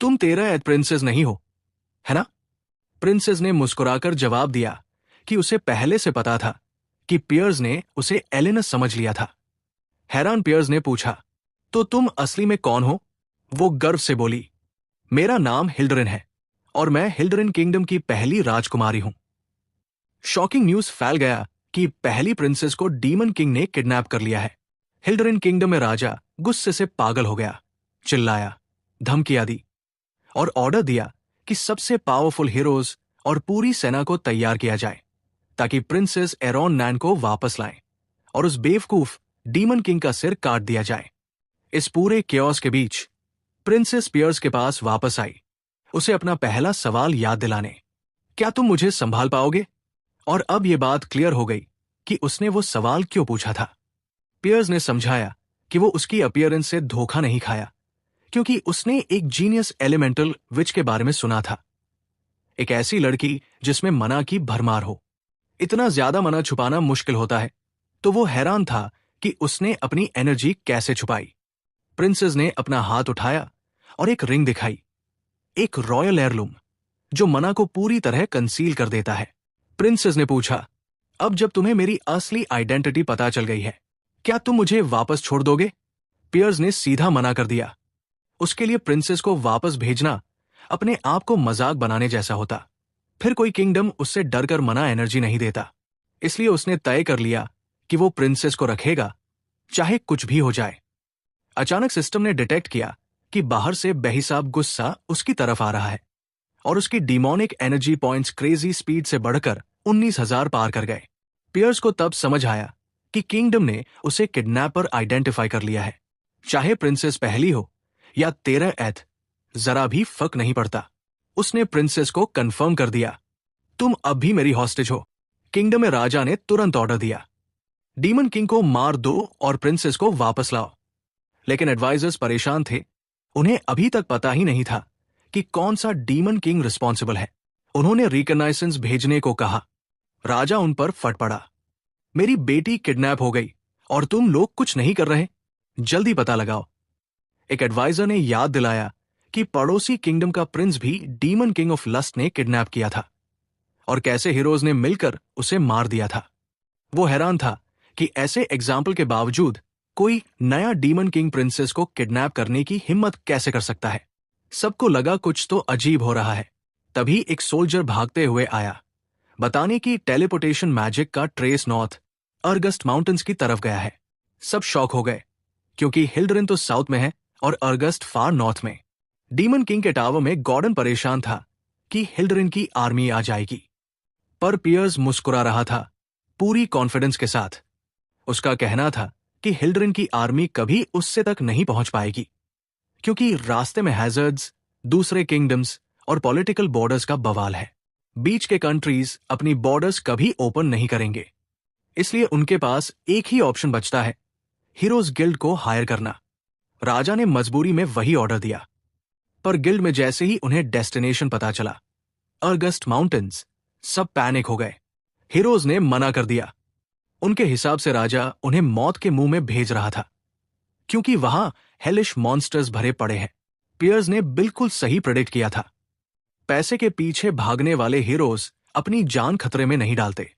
तुम 13th प्रिंसेस नहीं हो, है ना? प्रिंसेस ने मुस्कुराकर जवाब दिया कि उसे पहले से पता था कि पियर्स ने उसे एलिनस समझ लिया था। हैरान पियर्स ने पूछा, तो तुम असली में कौन हो? वो गर्व से बोली, मेरा नाम हिल्डरिन है और मैं हिल्डरिन किंगडम की पहली राजकुमारी हूं। शॉकिंग न्यूज फैल गया कि पहली प्रिंसेस को डीमन किंग ने किडनैप कर लिया है। हिल्डरिन किंगडम में राजा गुस्से से पागल हो गया, चिल्लाया, धमकियां दी और ऑर्डर दिया कि सबसे पावरफुल हीरोज और पूरी सेना को तैयार किया जाए ताकि प्रिंसेस एरॉन नैन को वापस लाएं और उस बेवकूफ डीमन किंग का सिर काट दिया जाए। इस पूरे केओस के बीच प्रिंसेस पियर्स के पास वापस आई, उसे अपना पहला सवाल याद दिलाने, क्या तुम मुझे संभाल पाओगे? और अब यह बात क्लियर हो गई कि उसने वो सवाल क्यों पूछा था। पियर्स ने समझाया कि वो उसकी अपीयरेंस से धोखा नहीं खाया, क्योंकि उसने एक जीनियस एलिमेंटल विच के बारे में सुना था, एक ऐसी लड़की जिसमें मना की भरमार हो। इतना ज्यादा मना छुपाना मुश्किल होता है, तो वो हैरान था कि उसने अपनी एनर्जी कैसे छुपाई। प्रिंसेस ने अपना हाथ उठाया और एक रिंग दिखाई, एक रॉयल एयरलूम जो मना को पूरी तरह कंसील कर देता है। प्रिंसेस ने पूछा, अब जब तुम्हें मेरी असली आइडेंटिटी पता चल गई है, क्या तुम मुझे वापस छोड़ दोगे? पियर्स ने सीधा मना कर दिया। उसके लिए प्रिंसेस को वापस भेजना अपने आप को मजाक बनाने जैसा होता। फिर कोई किंगडम उससे डरकर मना एनर्जी नहीं देता। इसलिए उसने तय कर लिया कि वो प्रिंसेस को रखेगा, चाहे कुछ भी हो जाए। अचानक सिस्टम ने डिटेक्ट किया कि बाहर से बेहिसाब गुस्सा उसकी तरफ आ रहा है और उसकी demonic energy points crazy speed से बढ़कर 19,000 पार कर गए। पियर्स को तब समझ आया कि किंगडम ने उसे किडनैपर आइडेंटिफाई कर लिया है। चाहे प्रिंसेस पहली हो या 13th, जरा भी फर्क नहीं पड़ता। उसने प्रिंसेस को कंफर्म कर दिया, तुम अब भी मेरी हॉस्टेज हो। किंगडम में राजा ने तुरंत ऑर्डर दिया, डीमन किंग को मार दो और प्रिंसेस को वापस लाओ। लेकिन एडवाइजर्स परेशान थे। उन्हें अभी तक पता ही नहीं था कि कौन सा डीमन किंग रिस्पॉन्सिबल है। उन्होंने रिकग्नाइसेंस भेजने को कहा। राजा उन पर फट पड़ा, मेरी बेटी किडनैप हो गई और तुम लोग कुछ नहीं कर रहे, जल्दी पता लगाओ। एक एडवाइजर ने याद दिलाया कि पड़ोसी किंगडम का प्रिंस भी डीमन किंग ऑफ लस्ट ने किडनैप किया था और कैसे हीरोज ने मिलकर उसे मार दिया था। वो हैरान था कि ऐसे एग्जाम्पल के बावजूद कोई नया डीमन किंग प्रिंसेस को किडनैप करने की हिम्मत कैसे कर सकता है। सबको लगा कुछ तो अजीब हो रहा है। तभी एक सोल्जर भागते हुए आया, बताने की टेलीपोर्टेशन मैजिक का ट्रेस नॉर्थ अर्गस्ट माउंटेन्स की तरफ गया है। सब शॉक हो गए, क्योंकि हिल्डरिन तो साउथ में है और अर्गस्ट फार नॉर्थ में। डीमन किंग के टावर में गॉर्डन परेशान था कि हिल्डरिन की आर्मी आ जाएगी, पर पियर्स मुस्कुरा रहा था, पूरी कॉन्फिडेंस के साथ। उसका कहना था कि हिल्डरिन की आर्मी कभी उससे तक नहीं पहुंच पाएगी, क्योंकि रास्ते में हैजर्ड्स, दूसरे किंगडम्स और पॉलिटिकल बॉर्डर्स का बवाल है। बीच के कंट्रीज अपनी बॉर्डर्स कभी ओपन नहीं करेंगे, इसलिए उनके पास एक ही ऑप्शन बचता है, हीरोज गिल्ड को हायर करना। राजा ने मजबूरी में वही ऑर्डर दिया, पर गिल्ड में जैसे ही उन्हें डेस्टिनेशन पता चला, अर्गस्ट माउंटेन्स, सब पैनिक हो गए। हीरोज ने मना कर दिया। उनके हिसाब से राजा उन्हें मौत के मुंह में भेज रहा था, क्योंकि वहां हेलिश मॉन्स्टर्स भरे पड़े हैं। पियर्स ने बिल्कुल सही प्रेडिक्ट किया था। पैसे के पीछे भागने वाले हीरोज अपनी जान खतरे में नहीं डालते,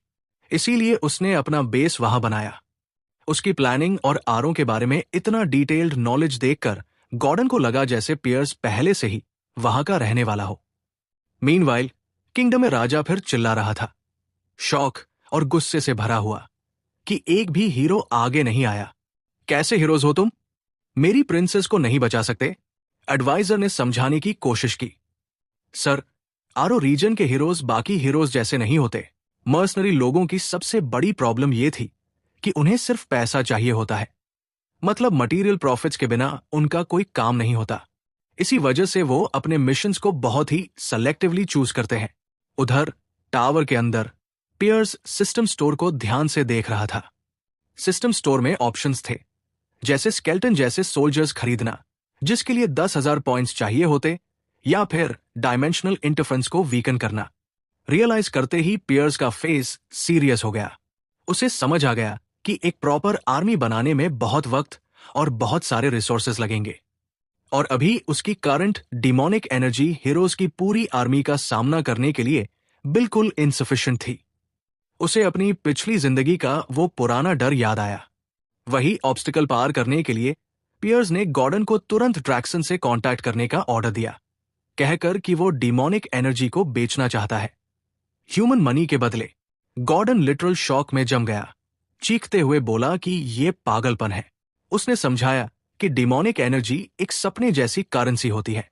इसीलिए उसने अपना बेस वहां बनाया। उसकी प्लानिंग और आरों के बारे में इतना डिटेल्ड नॉलेज देखकर गॉर्डन को लगा जैसे पियर्स पहले से ही वहां का रहने वाला हो। मीनवाइल किंगडम में राजा फिर चिल्ला रहा था, शौक और गुस्से से भरा हुआ, कि एक भी हीरो आगे नहीं आया। कैसे हीरोज हो तुम? मेरी प्रिंसेस को नहीं बचा सकते? एडवाइजर ने समझाने की कोशिश की। सर, आरो रीजन के हीरोज बाकी हीरोज जैसे नहीं होते। मर्सनरी लोगों की सबसे बड़ी प्रॉब्लम यह थी कि उन्हें सिर्फ पैसा चाहिए होता है, मतलब मटेरियल प्रॉफिट्स के बिना उनका कोई काम नहीं होता। इसी वजह से वो अपने मिशंस को बहुत ही सेलेक्टिवली चूज करते हैं। उधर टावर के अंदर पियर्स सिस्टम स्टोर को ध्यान से देख रहा था। सिस्टम स्टोर में ऑप्शंस थे, जैसे स्केल्टन जैसे सोल्जर्स खरीदना, जिसके लिए 10,000 पॉइंट्स चाहिए होते, या फिर डायमेंशनल इंटरफेरेंस को वीकन करना। रियलाइज करते ही पियर्स का फेस सीरियस हो गया। उसे समझ आ गया कि एक प्रॉपर आर्मी बनाने में बहुत वक्त और बहुत सारे रिसोर्सेज लगेंगे, और अभी उसकी करंट डिमोनिक एनर्जी हीरोज की पूरी आर्मी का सामना करने के लिए बिल्कुल इनसफिशिएंट थी। उसे अपनी पिछली जिंदगी का वो पुराना डर याद आया। वही ऑब्स्टिकल पार करने के लिए पियर्स ने गॉर्डन को तुरंत ड्रैक्सन से कांटेक्ट करने का ऑर्डर दिया, कहकर कि वो डिमोनिक एनर्जी को बेचना चाहता है, ह्यूमन मनी के बदले। गॉर्डन लिटरल शॉक में जम गया, चीखते हुए बोला कि ये पागलपन है। उसने समझाया कि डिमोनिक एनर्जी एक सपने जैसी करेंसी होती है,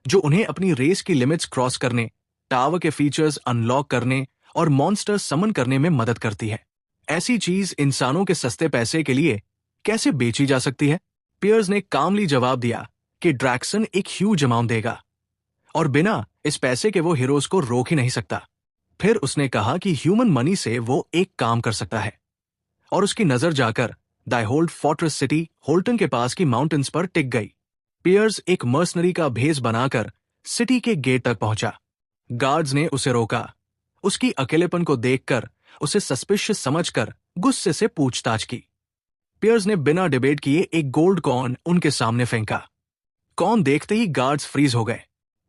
जो उन्हें अपनी रेस की लिमिट्स क्रॉस करने, टावर के फीचर्स अनलॉक करने और मॉन्स्टर्स समन करने में मदद करती है। ऐसी चीज इंसानों के सस्ते पैसे के लिए कैसे बेची जा सकती है? पियर्स ने कामली जवाब दिया कि ड्रैक्सन एक ह्यूज अमाउंट देगा, और बिना इस पैसे के वो हीरोज को रोक ही नहीं सकता। फिर उसने कहा कि ह्यूमन मनी से वो एक काम कर सकता है, और उसकी नजर जाकर दाइहोल्ड फोर्ट्रेस सिटी होल्टन के पास की माउंटेन्स पर टिक गई। पियर्स एक मर्सनरी का भेस बनाकर सिटी के गेट तक पहुंचा। गार्ड्स ने उसे रोका। उसकी अकेलेपन को देखकर उसे सस्पिशियस समझकर गुस्से से पूछताछ की। पियर्स ने बिना डिबेट किए एक गोल्ड कॉइन उनके सामने फेंका। कॉइन देखते ही गार्ड्स फ्रीज हो गए।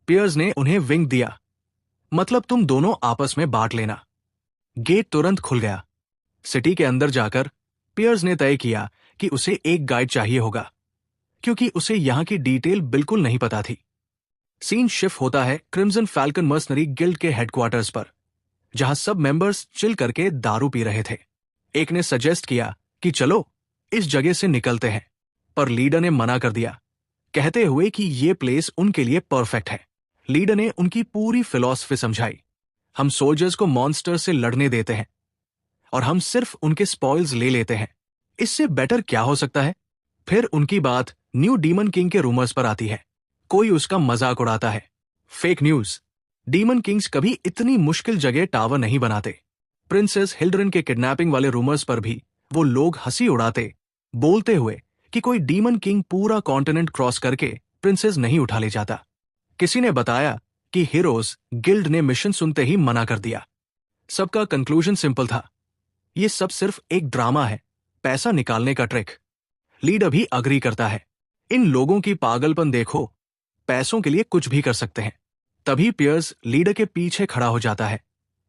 पियर्स ने उन्हें विंक दिया, मतलब तुम दोनों आपस में बांट लेना। गेट तुरंत खुल गया। सिटी के अंदर जाकर पियर्स ने तय किया कि उसे एक गाइड चाहिए होगा, क्योंकि उसे यहां की डिटेल बिल्कुल नहीं पता थी। सीन शिफ्ट होता है क्रिम्सन फैल्कन मर्सनरी गिल्ड के हेडक्वार्टर्स पर, जहां सब मेंबर्स चिल करके दारू पी रहे थे। एक ने सजेस्ट किया कि चलो इस जगह से निकलते हैं, पर लीडर ने मना कर दिया, कहते हुए कि ये प्लेस उनके लिए परफेक्ट है। लीडर ने उनकी पूरी फिलॉसफी समझाई। हम सोल्जर्स को मॉन्स्टर से लड़ने देते हैं, और हम सिर्फ उनके स्पॉइल्स ले लेते हैं। इससे बेटर क्या हो सकता है? फिर उनकी बात न्यू डीमन किंग के रूमर्स पर आती है। कोई उसका मजाक उड़ाता है। Fake news. डीमन किंग्स कभी इतनी मुश्किल जगह टावर नहीं बनाते। प्रिंसेस हिल्डरन के किडनैपिंग वाले रूमर्स पर भी वो लोग हंसी उड़ाते, बोलते हुए कि कोई डीमन किंग पूरा कॉन्टिनेंट क्रॉस करके प्रिंसेस नहीं उठा ले जाता। किसी ने बताया कि हीरोज गिल्ड ने मिशन सुनते ही मना कर दिया। सबका कंक्लूजन सिंपल था, ये सब सिर्फ एक ड्रामा है, पैसा निकालने का ट्रिक। लीडर भी अग्री करता है। इन लोगों की पागलपन देखो, पैसों के लिए कुछ भी कर सकते हैं। तभी पियर्स लीडर के पीछे खड़ा हो जाता है,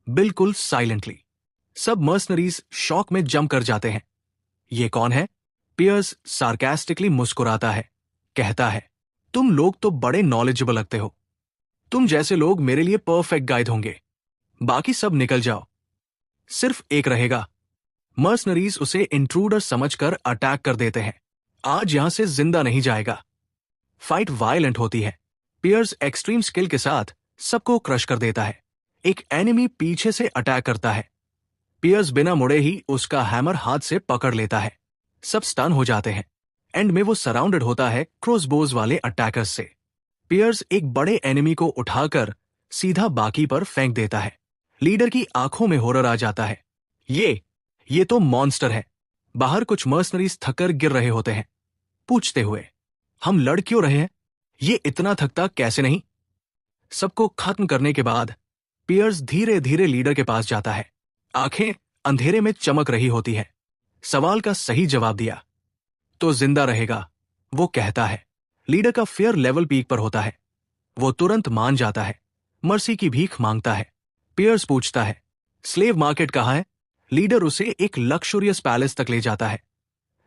बिल्कुल साइलेंटली। सब मर्सनरीज शॉक में जम कर जाते हैं। ये कौन है? पियर्स सार्कास्टिकली मुस्कुराता है, कहता है, तुम लोग तो बड़े नॉलेजेबल लगते हो। तुम जैसे लोग मेरे लिए परफेक्ट गाइड होंगे। बाकी सब निकल जाओ, सिर्फ एक रहेगा। मर्सनरीज उसे इंट्रूडर समझकर अटैक कर देते हैं। आज यहां से जिंदा नहीं जाएगा। फाइट वायलेंट होती है। पियर्स एक्सट्रीम स्किल के साथ सबको क्रश कर देता है। एक एनिमी पीछे से अटैक करता है। पियर्स बिना मुड़े ही उसका हैमर हाथ से पकड़ लेता है। सब स्टन हो जाते हैं। एंड में वो सराउंडेड होता है क्रॉसबोज वाले अटैकर्स से। पियर्स एक बड़े एनिमी को उठाकर सीधा बाकी पर फेंक देता है। लीडर की आंखों में होरर आ जाता है। ये तो मॉन्स्टर है। बाहर कुछ मर्सनरीज थककर गिर रहे होते हैं, पूछते हुए, हम लड़ क्यों रहे हैं? ये इतना थकता कैसे नहीं? सबको खत्म करने के बाद पियर्स धीरे धीरे लीडर के पास जाता है। आंखें अंधेरे में चमक रही होती है। सवाल का सही जवाब दिया तो जिंदा रहेगा, वो कहता है। लीडर का फियर लेवल पीक पर होता है। वो तुरंत मान जाता है, मर्सी की भीख मांगता है। पियर्स पूछता है, स्लेव मार्केट कहाँ है? लीडर उसे एक लक्सुरियस पैलेस तक ले जाता है,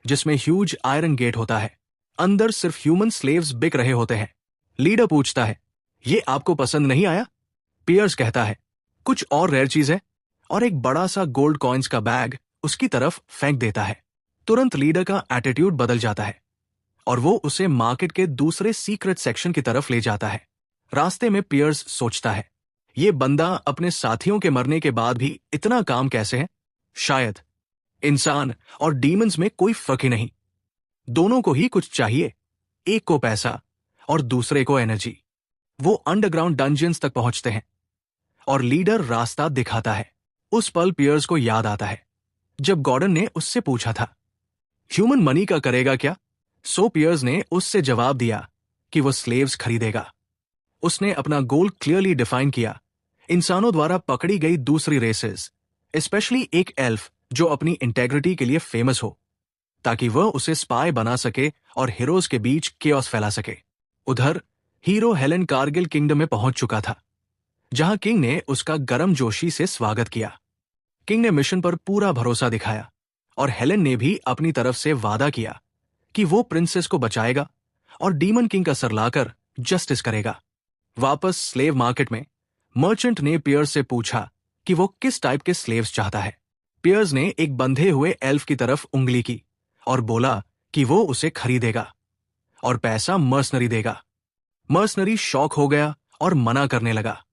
जिसमें ह्यूज आयरन गेट होता है। अंदर सिर्फ ह्यूमन स्लेव्स बिक रहे होते हैं। लीडर पूछता है, ये आपको पसंद नहीं आया? पियर्स कहता है, कुछ और रेयर चीज है, और एक बड़ा सा गोल्ड कॉइन्स का बैग उसकी तरफ फेंक देता है। तुरंत लीडर का एटीट्यूड बदल जाता है और वो उसे मार्केट के दूसरे सीक्रेट सेक्शन की तरफ ले जाता है। रास्ते में पियर्स सोचता है, ये बंदा अपने साथियों के मरने के बाद भी इतना काम कैसे है? शायद इंसान और डीमंस में कोई फर्क ही नहीं। दोनों को ही कुछ चाहिए, एक को पैसा और दूसरे को एनर्जी। वो अंडरग्राउंड डंजन्स तक पहुंचते हैं और लीडर रास्ता दिखाता है। उस पल पियर्स को याद आता है जब गॉर्डन ने उससे पूछा था, ह्यूमन मनी का करेगा क्या? सो पियर्स ने उससे जवाब दिया कि वो स्लेव्स खरीदेगा। उसने अपना गोल क्लियरली डिफाइन किया, इंसानों द्वारा पकड़ी गई दूसरी रेसेस, स्पेशली एक एल्फ जो अपनी इंटेग्रिटी के लिए फेमस हो, ताकि वह उसे स्पाई बना सके और हीरोज के बीच केओस फैला सके। उधर हीरो हेलेन कारगिल किंगडम में पहुंच चुका था, जहां किंग ने उसका गर्मजोशी से स्वागत किया। किंग ने मिशन पर पूरा भरोसा दिखाया और हेलेन ने भी अपनी तरफ से वादा किया कि वो प्रिंसेस को बचाएगा और डीमन किंग का सर लाकर जस्टिस करेगा। वापस स्लेव मार्केट में मर्चेंट ने पियर्स से पूछा कि वो किस टाइप के स्लेव्स चाहता है। पियर्स ने एक बंधे हुए एल्फ की तरफ उंगली की और बोला कि वो उसे खरीदेगा और पैसा मर्सनरी देगा। मर्सनरी शॉक हो गया और मना करने लगा,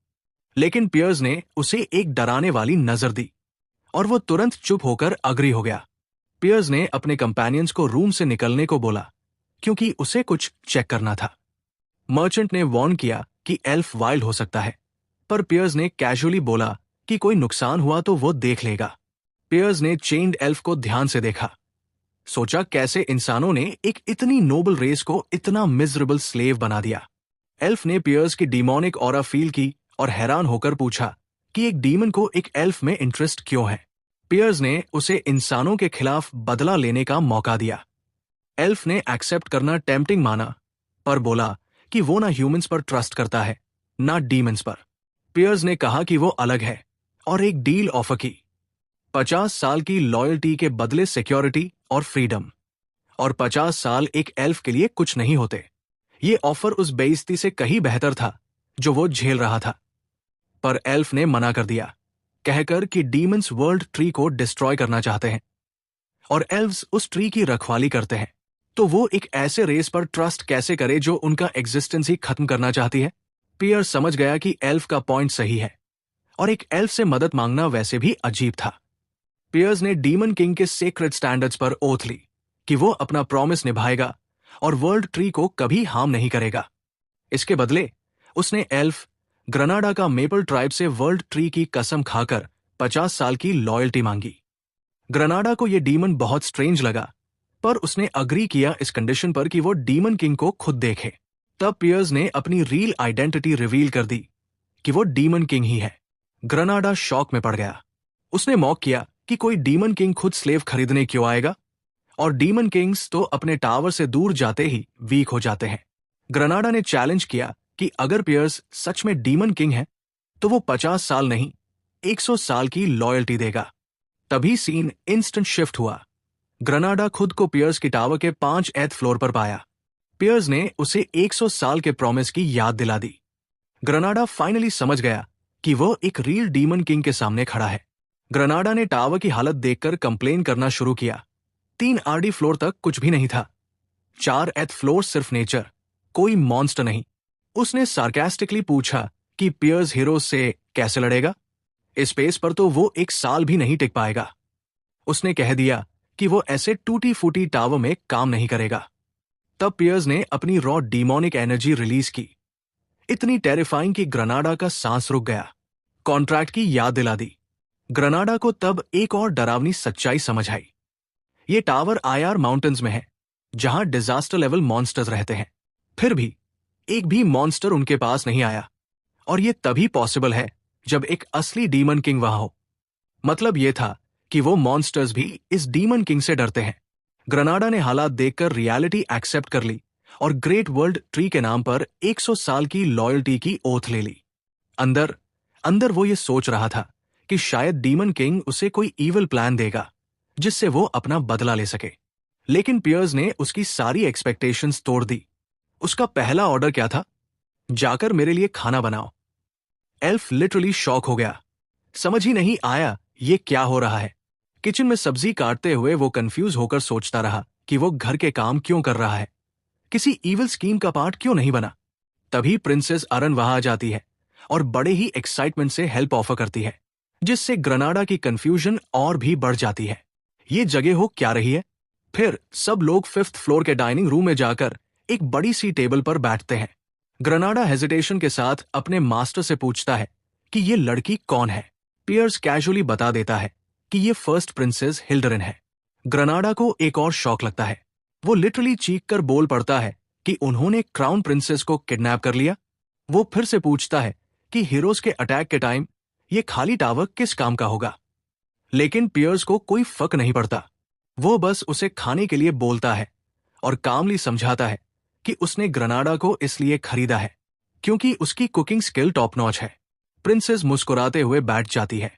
लेकिन पियर्स ने उसे एक डराने वाली नजर दी और वो तुरंत चुप होकर अग्री हो गया। पियर्स ने अपने कंपेनियंस को रूम से निकलने को बोला क्योंकि उसे कुछ चेक करना था। मर्चेंट ने वार्न किया कि एल्फ वाइल्ड हो सकता है, पर पियर्स ने कैजुअली बोला कि कोई नुकसान हुआ तो वो देख लेगा। पियर्स ने चेन्ड एल्फ को ध्यान से देखा, सोचा कैसे इंसानों ने एक इतनी नोबल रेस को इतना मिजरेबल स्लेव बना दिया। एल्फ ने पियर्स की डीमोनिक ऑरा फील की और हैरान होकर पूछा कि एक डीमन को एक एल्फ में इंटरेस्ट क्यों है। पियर्स ने उसे इंसानों के खिलाफ बदला लेने का मौका दिया। एल्फ ने एक्सेप्ट करना टेम्पटिंग माना, पर बोला कि वो ना ह्यूमंस पर ट्रस्ट करता है ना डीमंस पर। पियर्स ने कहा कि वो अलग है और एक डील ऑफर की, 50 साल की लॉयल्टी के बदले सिक्योरिटी और फ्रीडम। और 50 साल एक एल्फ के लिए कुछ नहीं होते। ये ऑफर उस बेइज्जती से कहीं बेहतर था जो वो झेल रहा था। पर एल्फ ने मना कर दिया, कहकर कि डीमंस वर्ल्ड ट्री को डिस्ट्रॉय करना चाहते हैं और एल्व्स उस ट्री की रखवाली करते हैं। तो वो एक ऐसे रेस पर ट्रस्ट कैसे करे जो उनका एग्जिस्टेंस ही खत्म करना चाहती है। पियर समझ गया कि एल्फ का पॉइंट सही है और एक एल्फ से मदद मांगना वैसे भी अजीब था। पियर्स ने डीमन किंग के सेक्रेट स्टैंडर्ड्स पर ओथ ली कि वो अपना प्रॉमिस निभाएगा और वर्ल्ड ट्री को कभी हार्म नहीं करेगा। इसके बदले उसने एल्फ ग्रनाडा का मेपल ट्राइब से वर्ल्ड ट्री की कसम खाकर 50 साल की लॉयल्टी मांगी। ग्रनाडा को यह डीमन बहुत स्ट्रेंज लगा, पर उसने अग्री किया इस कंडीशन पर कि वो डीमन किंग को खुद देखे। तब पियर्स ने अपनी रियल आइडेंटिटी रिवील कर दी कि वो डीमन किंग ही है। ग्रनाडा शॉक में पड़ गया। उसने मॉक किया कि कोई डीमन किंग खुद स्लेव खरीदने क्यों आएगा, और डीमन किंग्स तो अपने टावर से दूर जाते ही वीक हो जाते हैं। ग्रनाडा ने चैलेंज किया कि अगर पियर्स सच में डीमन किंग है तो वो 50 साल नहीं 100 साल की लॉयल्टी देगा। तभी सीन इंस्टेंट शिफ्ट हुआ। ग्रनाडा खुद को पियर्स की टावर के 5th फ्लोर पर पाया। पियर्स ने उसे 100 साल के प्रॉमिस की याद दिला दी। ग्रनाडा फाइनली समझ गया कि वह एक रियल डीमन किंग के सामने खड़ा है। ग्रनाडा ने टावर की हालत देखकर कंप्लेन करना शुरू किया। 3 आरडी फ्लोर तक कुछ भी नहीं था। 4 एथ फ्लोर सिर्फ नेचर, कोई मॉन्स्टर नहीं। उसने सार्कास्टिकली पूछा कि पियर्स हीरोज से कैसे लड़ेगा? स्पेस पर तो वो 1 साल भी नहीं टिक पाएगा। उसने कह दिया कि वो ऐसे टूटी फूटी टावर में काम नहीं करेगा। तब पियर्स ने अपनी रॉ डीमोनिक एनर्जी रिलीज की, इतनी टेरिफाइंग कि ग्रनाडा का सांस रुक गया। कॉन्ट्रैक्ट की याद दिला दी। ग्रनाडा को तब एक और डरावनी सच्चाई समझ आई। ये टावर आईआर माउंटेन्स में है, जहां डिजास्टर लेवल मॉन्स्टर्स रहते हैं। फिर भी एक भी मॉन्स्टर उनके पास नहीं आया, और ये तभी पॉसिबल है जब एक असली डीमन किंग वहां हो। मतलब ये था कि वो मॉन्स्टर्स भी इस डीमन किंग से डरते हैं। ग्रनाडा ने हालात देखकर रियलिटी एक्सेप्ट कर ली और ग्रेट वर्ल्ड ट्री के नाम पर 100 साल की लॉयल्टी की ओथ ले ली। अंदर अंदर वो ये सोच रहा था कि शायद डीमन किंग उसे कोई ईविल प्लान देगा जिससे वो अपना बदला ले सके। लेकिन पियर्स ने उसकी सारी एक्सपेक्टेशंस तोड़ दी। उसका पहला ऑर्डर क्या था? जाकर मेरे लिए खाना बनाओ। एल्फ लिटरली शॉक हो गया। समझ ही नहीं आया ये क्या हो रहा है। किचन में सब्जी काटते हुए वो कंफ्यूज होकर सोचता रहा कि वो घर के काम क्यों कर रहा है, किसी ईविल स्कीम का पार्ट क्यों नहीं बना। तभी प्रिंसेस अरन वहां आ जाती है और बड़े ही एक्साइटमेंट से हेल्प ऑफर करती है, जिससे ग्रनाडा की कंफ्यूजन और भी बढ़ जाती है। ये जगह हो क्या रही है? फिर सब लोग 5th फ्लोर के डाइनिंग रूम में जाकर एक बड़ी सी टेबल पर बैठते हैं। ग्रनाडा हेजिटेशन के साथ अपने मास्टर से पूछता है कि ये लड़की कौन है। पियर्स कैजुअली बता देता है कि ये फर्स्ट प्रिंसेस हिल्डरन है। ग्रनाडा को एक और शॉक लगता है। वो लिटरली चीख कर बोल पड़ता है कि उन्होंने क्राउन प्रिंसेस को किडनैप कर लिया। वो फिर से पूछता है कि हीरोज के अटैक के टाइम ये खाली टावर किस काम का होगा। लेकिन पियर्स को कोई फर्क नहीं पड़ता। वो बस उसे खाने के लिए बोलता है और कामली समझाता है कि उसने ग्रनाडा को इसलिए खरीदा है क्योंकि उसकी कुकिंग स्किल टॉप नॉच है। प्रिंसेस मुस्कुराते हुए बैठ जाती है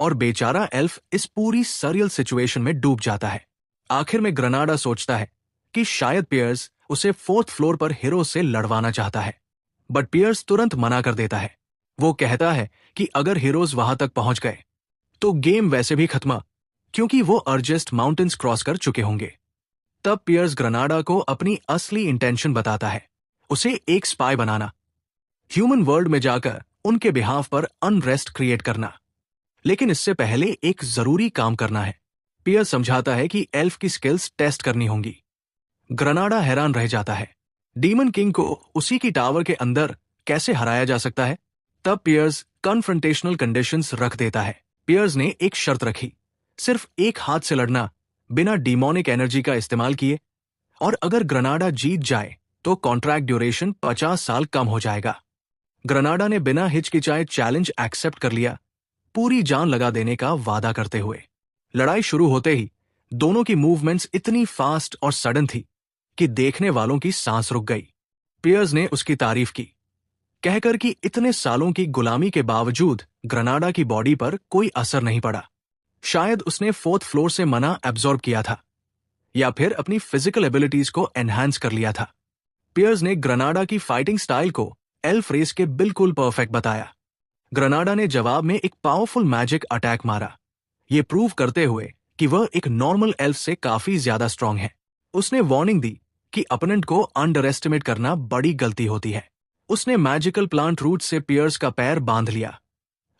और बेचारा एल्फ इस पूरी सरियल सिचुएशन में डूब जाता है। आखिर में ग्रनाडा सोचता है कि शायद पियर्स उसे 4th फ्लोर पर हीरो से लड़वाना चाहता है, बट पियर्स तुरंत मना कर देता है। वो कहता है कि अगर हीरोज वहां तक पहुंच गए तो गेम वैसे भी खत्म, क्योंकि वो अर्जेस्ट माउंटेन्स क्रॉस कर चुके होंगे। तब पियर्स ग्रनाडा को अपनी असली इंटेंशन बताता है, उसे एक स्पाई बनाना, ह्यूमन वर्ल्ड में जाकर उनके बिहाफ पर अनरेस्ट क्रिएट करना। लेकिन इससे पहले एक जरूरी काम करना है। पियर्स समझाता है कि एल्फ की स्किल्स टेस्ट करनी होंगी। ग्रनाडा हैरान रह जाता है, डीमन किंग को उसी की टावर के अंदर कैसे हराया जा सकता है। तब पियर्स कन्फ्रंटेशनल कंडीशंस रख देता है। पियर्स ने एक शर्त रखी, सिर्फ एक हाथ से लड़ना बिना डीमोनिक एनर्जी का इस्तेमाल किए, और अगर ग्रनाडा जीत जाए तो कॉन्ट्रैक्ट ड्यूरेशन 50 साल कम हो जाएगा। ग्रनाडा ने बिना हिचकिचाए चैलेंज एक्सेप्ट कर लिया, पूरी जान लगा देने का वादा करते हुए। लड़ाई शुरू होते ही दोनों की मूवमेंट्स इतनी फास्ट और सडन थी कि देखने वालों की सांस रुक गई। पियर्स ने उसकी तारीफ की, कहकर कि इतने सालों की गुलामी के बावजूद ग्रनाडा की बॉडी पर कोई असर नहीं पड़ा। शायद उसने 4th फ्लोर से मना एब्जॉर्ब किया था, या फिर अपनी फिजिकल एबिलिटीज को एनहांस कर लिया था। पियर्स ने ग्रनाडा की फाइटिंग स्टाइल को एल्फ रेस के बिल्कुल परफेक्ट बताया। ग्रनाडा ने जवाब में एक पावरफुल मैजिक अटैक मारा, ये प्रूव करते हुए कि वह एक नॉर्मल एल्फ से काफी ज्यादा स्ट्रांग है। उसने वार्निंग दी कि अपोनेंट को अंडर एस्टिमेट करना बड़ी गलती होती है। उसने मैजिकल प्लांट रूट से पियर्स का पैर बांध लिया,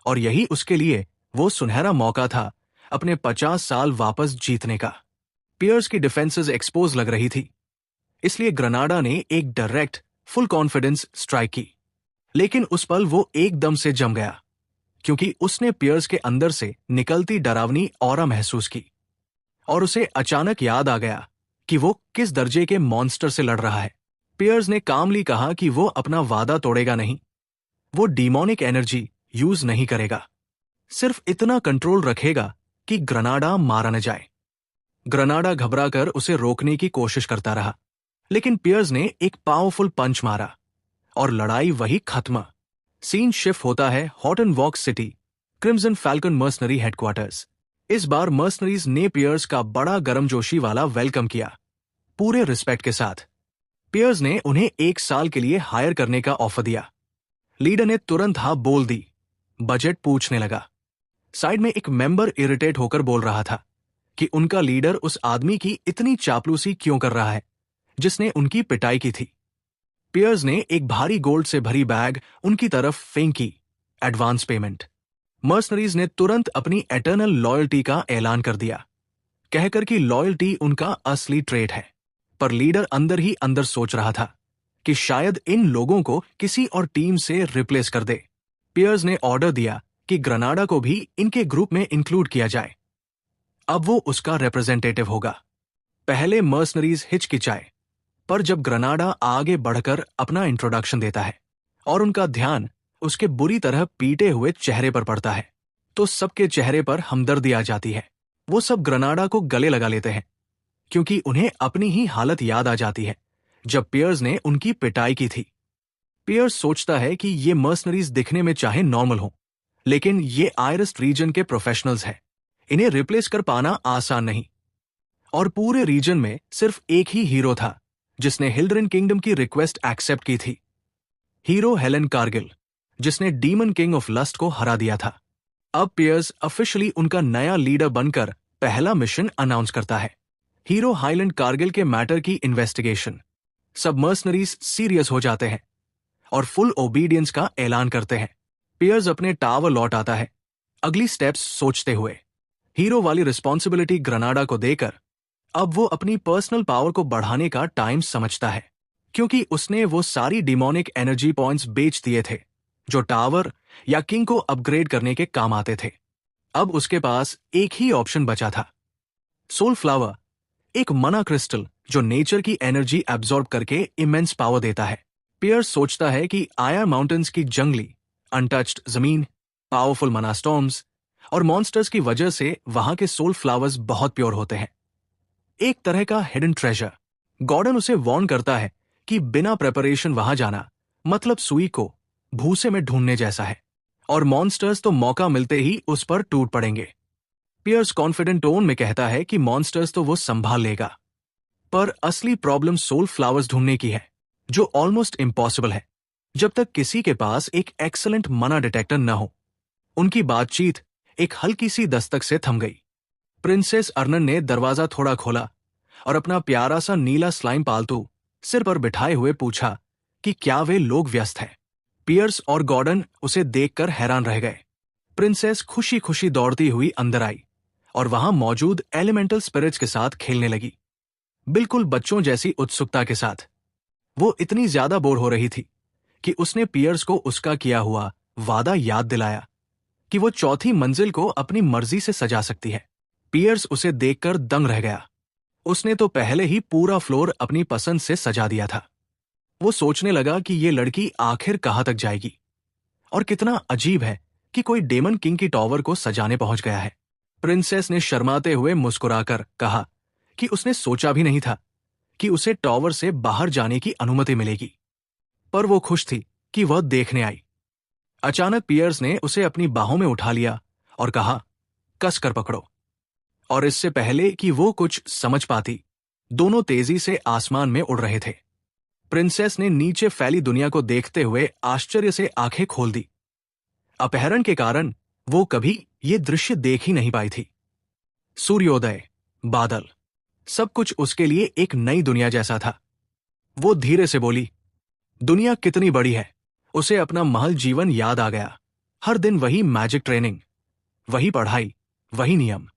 और यही उसके लिए वो सुनहरा मौका था अपने 50 साल वापस जीतने का। पियर्स की डिफेंसेस एक्सपोज लग रही थी, इसलिए ग्रनाडा ने एक डायरेक्ट फुल कॉन्फिडेंस स्ट्राइक की। लेकिन उस पल वो एकदम से जम गया, क्योंकि उसने पियर्स के अंदर से निकलती डरावनी ऑरा महसूस की, और उसे अचानक याद आ गया कि वो किस दर्जे के मॉन्स्टर से लड़ रहा है। पियर्स ने कामली कहा कि वो अपना वादा तोड़ेगा नहीं, वो डीमोनिक एनर्जी यूज नहीं करेगा, सिर्फ इतना कंट्रोल रखेगा कि ग्रनाडा मारा न जाए। ग्रनाडा घबराकर उसे रोकने की कोशिश करता रहा, लेकिन पियर्स ने एक पावरफुल पंच मारा और लड़ाई वही खत्म। सीन शिफ्ट होता है Horton walk city, crimson falcon mercenary headquarters. इस बार मर्सनरीज ने पियर्स का बड़ा गर्मजोशी वाला वेलकम किया, पूरे रिस्पेक्ट के साथ। पियर्स ने उन्हें 1 साल के लिए हायर करने का ऑफर दिया। लीडर ने तुरंत हाँ बोल दी। बजट पूछने लगा। साइड में एक मेंबर इरिटेट होकर बोल रहा था कि उनका लीडर उस आदमी की इतनी चापलूसी क्यों कर रहा है जिसने उनकी पिटाई की थी। पियर्स ने एक भारी गोल्ड से भरी बैग उनकी तरफ फेंकी। Advance payment. मर्सनरीज ने तुरंत अपनी एटर्नल लॉयल्टी का ऐलान कर दिया, कहकर कि लॉयल्टी उनका असली ट्रेट है। पर लीडर अंदर ही अंदर सोच रहा था कि शायद इन लोगों को किसी और टीम से रिप्लेस कर दे। पियर्स ने ऑर्डर दिया कि ग्रनाडा को भी इनके ग्रुप में इंक्लूड किया जाए। अब वो उसका रिप्रेजेंटेटिव होगा। पहले मर्सनरीज हिचकिचाए, पर जब ग्रनाडा आगे बढ़कर अपना इंट्रोडक्शन देता है और उनका ध्यान उसके बुरी तरह पीटे हुए चेहरे पर पड़ता है, तो सबके चेहरे पर हमदर्दी आ जाती है। वो सब ग्रनाडा को गले लगा लेते हैं, क्योंकि उन्हें अपनी ही हालत याद आ जाती है जब पियर्स ने उनकी पिटाई की थी। पियर्स सोचता है कि ये मर्सनरीज दिखने में चाहे नॉर्मल हो, लेकिन ये आयरस्ट रीजन के प्रोफेशनल्स हैं। इन्हें रिप्लेस कर पाना आसान नहीं। और पूरे रीजन में सिर्फ एक ही हीरो था जिसने हिल्ड्रिन किंगडम की रिक्वेस्ट एक्सेप्ट की थी। हीरो हेलेन कारगिल, जिसने डीमन किंग ऑफ लस्ट को हरा दिया था। अब पियर्स ऑफिशियली उनका नया लीडर बनकर पहला मिशन अनाउंस करता है। हीरो हाईलैंड कारगिल के मैटर की इन्वेस्टिगेशन। सब मर्सनरीज सीरियस हो जाते हैं और फुल ओबीडियंस का ऐलान करते हैं। पियर्स अपने टावर लौट आता है, अगली स्टेप्स सोचते हुए। हीरो वाली रिस्पॉन्सिबिलिटी ग्रनाडा को देकर अब वो अपनी पर्सनल पावर को बढ़ाने का टाइम समझता है, क्योंकि उसने वो सारी डिमोनिक एनर्जी पॉइंट्स बेच दिए थे जो टावर या किंग को अपग्रेड करने के काम आते थे। अब उसके पास एक ही ऑप्शन बचा था, सोल फ्लावर, एक मना क्रिस्टल जो नेचर की एनर्जी एब्जॉर्ब करके इमेंस पावर देता है। पियर्स सोचता है कि आयर माउंटेन्स की जंगली अनटच्ड जमीन, पावरफुल मना स्टॉर्म्स और मॉन्स्टर्स की वजह से वहां के सोल फ्लावर्स बहुत प्योर होते हैं, एक तरह का हिडन ट्रेजर। गॉर्डन उसे वार्न करता है कि बिना प्रेपरेशन वहां जाना मतलब सुई को भूसे में ढूंढने जैसा है, और मॉन्स्टर्स तो मौका मिलते ही उस पर टूट पड़ेंगे। पियर्स कॉन्फिडेंट टोन में कहता है कि मॉन्स्टर्स तो वो संभाल लेगा, पर असली प्रॉब्लम सोल फ्लावर्स ढूंढने की है, जो ऑलमोस्ट इम्पॉसिबल है जब तक किसी के पास एक एक्सलेंट मना डिटेक्टर न हो। उनकी बातचीत एक हल्की सी दस्तक से थम गई। प्रिंसेस अर्नन ने दरवाजा थोड़ा खोला और अपना प्यारा सा नीला स्लाइम पालतू सिर पर बिठाए हुए पूछा कि क्या वे लोग व्यस्त हैं। पियर्स और गॉर्डन उसे देखकर हैरान रह गए। प्रिंसेस खुशी खुशी दौड़ती हुई अंदर आई और वहां मौजूद एलिमेंटल स्पिरिट्स के साथ खेलने लगी, बिल्कुल बच्चों जैसी उत्सुकता के साथ। वो इतनी ज्यादा बोर हो रही थी कि उसने पियर्स को उसका किया हुआ वादा याद दिलाया कि वो चौथी मंजिल को अपनी मर्जी से सजा सकती है। पियर्स उसे देखकर दंग रह गया। उसने तो पहले ही पूरा फ्लोर अपनी पसंद से सजा दिया था। वो सोचने लगा कि ये लड़की आखिर कहां तक जाएगी, और कितना अजीब है कि कोई डेमन किंग की टॉवर को सजाने पहुंच गया है। प्रिंसेस ने शर्माते हुए मुस्कुराकर कहा कि उसने सोचा भी नहीं था कि उसे टॉवर से बाहर जाने की अनुमति मिलेगी, पर वो खुश थी कि वह देखने आई। अचानक पियर्स ने उसे अपनी बाहों में उठा लिया और कहा, कस कर पकड़ो। और इससे पहले कि वो कुछ समझ पाती, दोनों तेजी से आसमान में उड़ रहे थे। प्रिंसेस ने नीचे फैली दुनिया को देखते हुए आश्चर्य से आंखें खोल दी। अपहरण के कारण वो कभी ये दृश्य देख ही नहीं पाई थी। सूर्योदय, बादल, सब कुछ उसके लिए एक नई दुनिया जैसा था। वो धीरे से बोली, दुनिया कितनी बड़ी है। उसे अपना महल जीवन याद आ गया। हर दिन वही मैजिक ट्रेनिंग, वही पढ़ाई, वही नियम।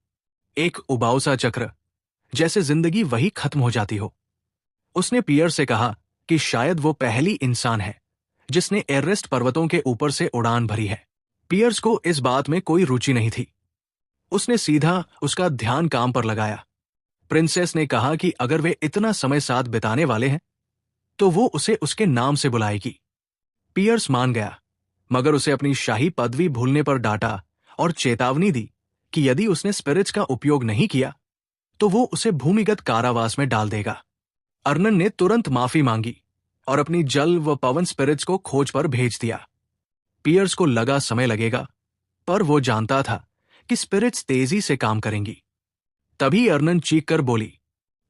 एक उबाऊ सा चक्र, जैसे जिंदगी वही खत्म हो जाती हो। उसने पियर से कहा कि शायद वो पहली इंसान है जिसने एवरेस्ट पर्वतों के ऊपर से उड़ान भरी है। पियर्स को इस बात में कोई रुचि नहीं थी। उसने सीधा उसका ध्यान काम पर लगाया। प्रिंसेस ने कहा कि अगर वे इतना समय साथ बिताने वाले हैं तो वो उसे उसके नाम से बुलाएगी। पियर्स मान गया, मगर उसे अपनी शाही पदवी भूलने पर डांटा और चेतावनी दी कि यदि उसने स्पिरिट्स का उपयोग नहीं किया तो वो उसे भूमिगत कारावास में डाल देगा। अर्नन ने तुरंत माफी मांगी और अपनी जल व पवन स्पिरिट्स को खोज पर भेज दिया। पियर्स को लगा समय लगेगा, पर वो जानता था कि स्पिरिट्स तेजी से काम करेंगी। तभी अर्नन चीख कर बोली,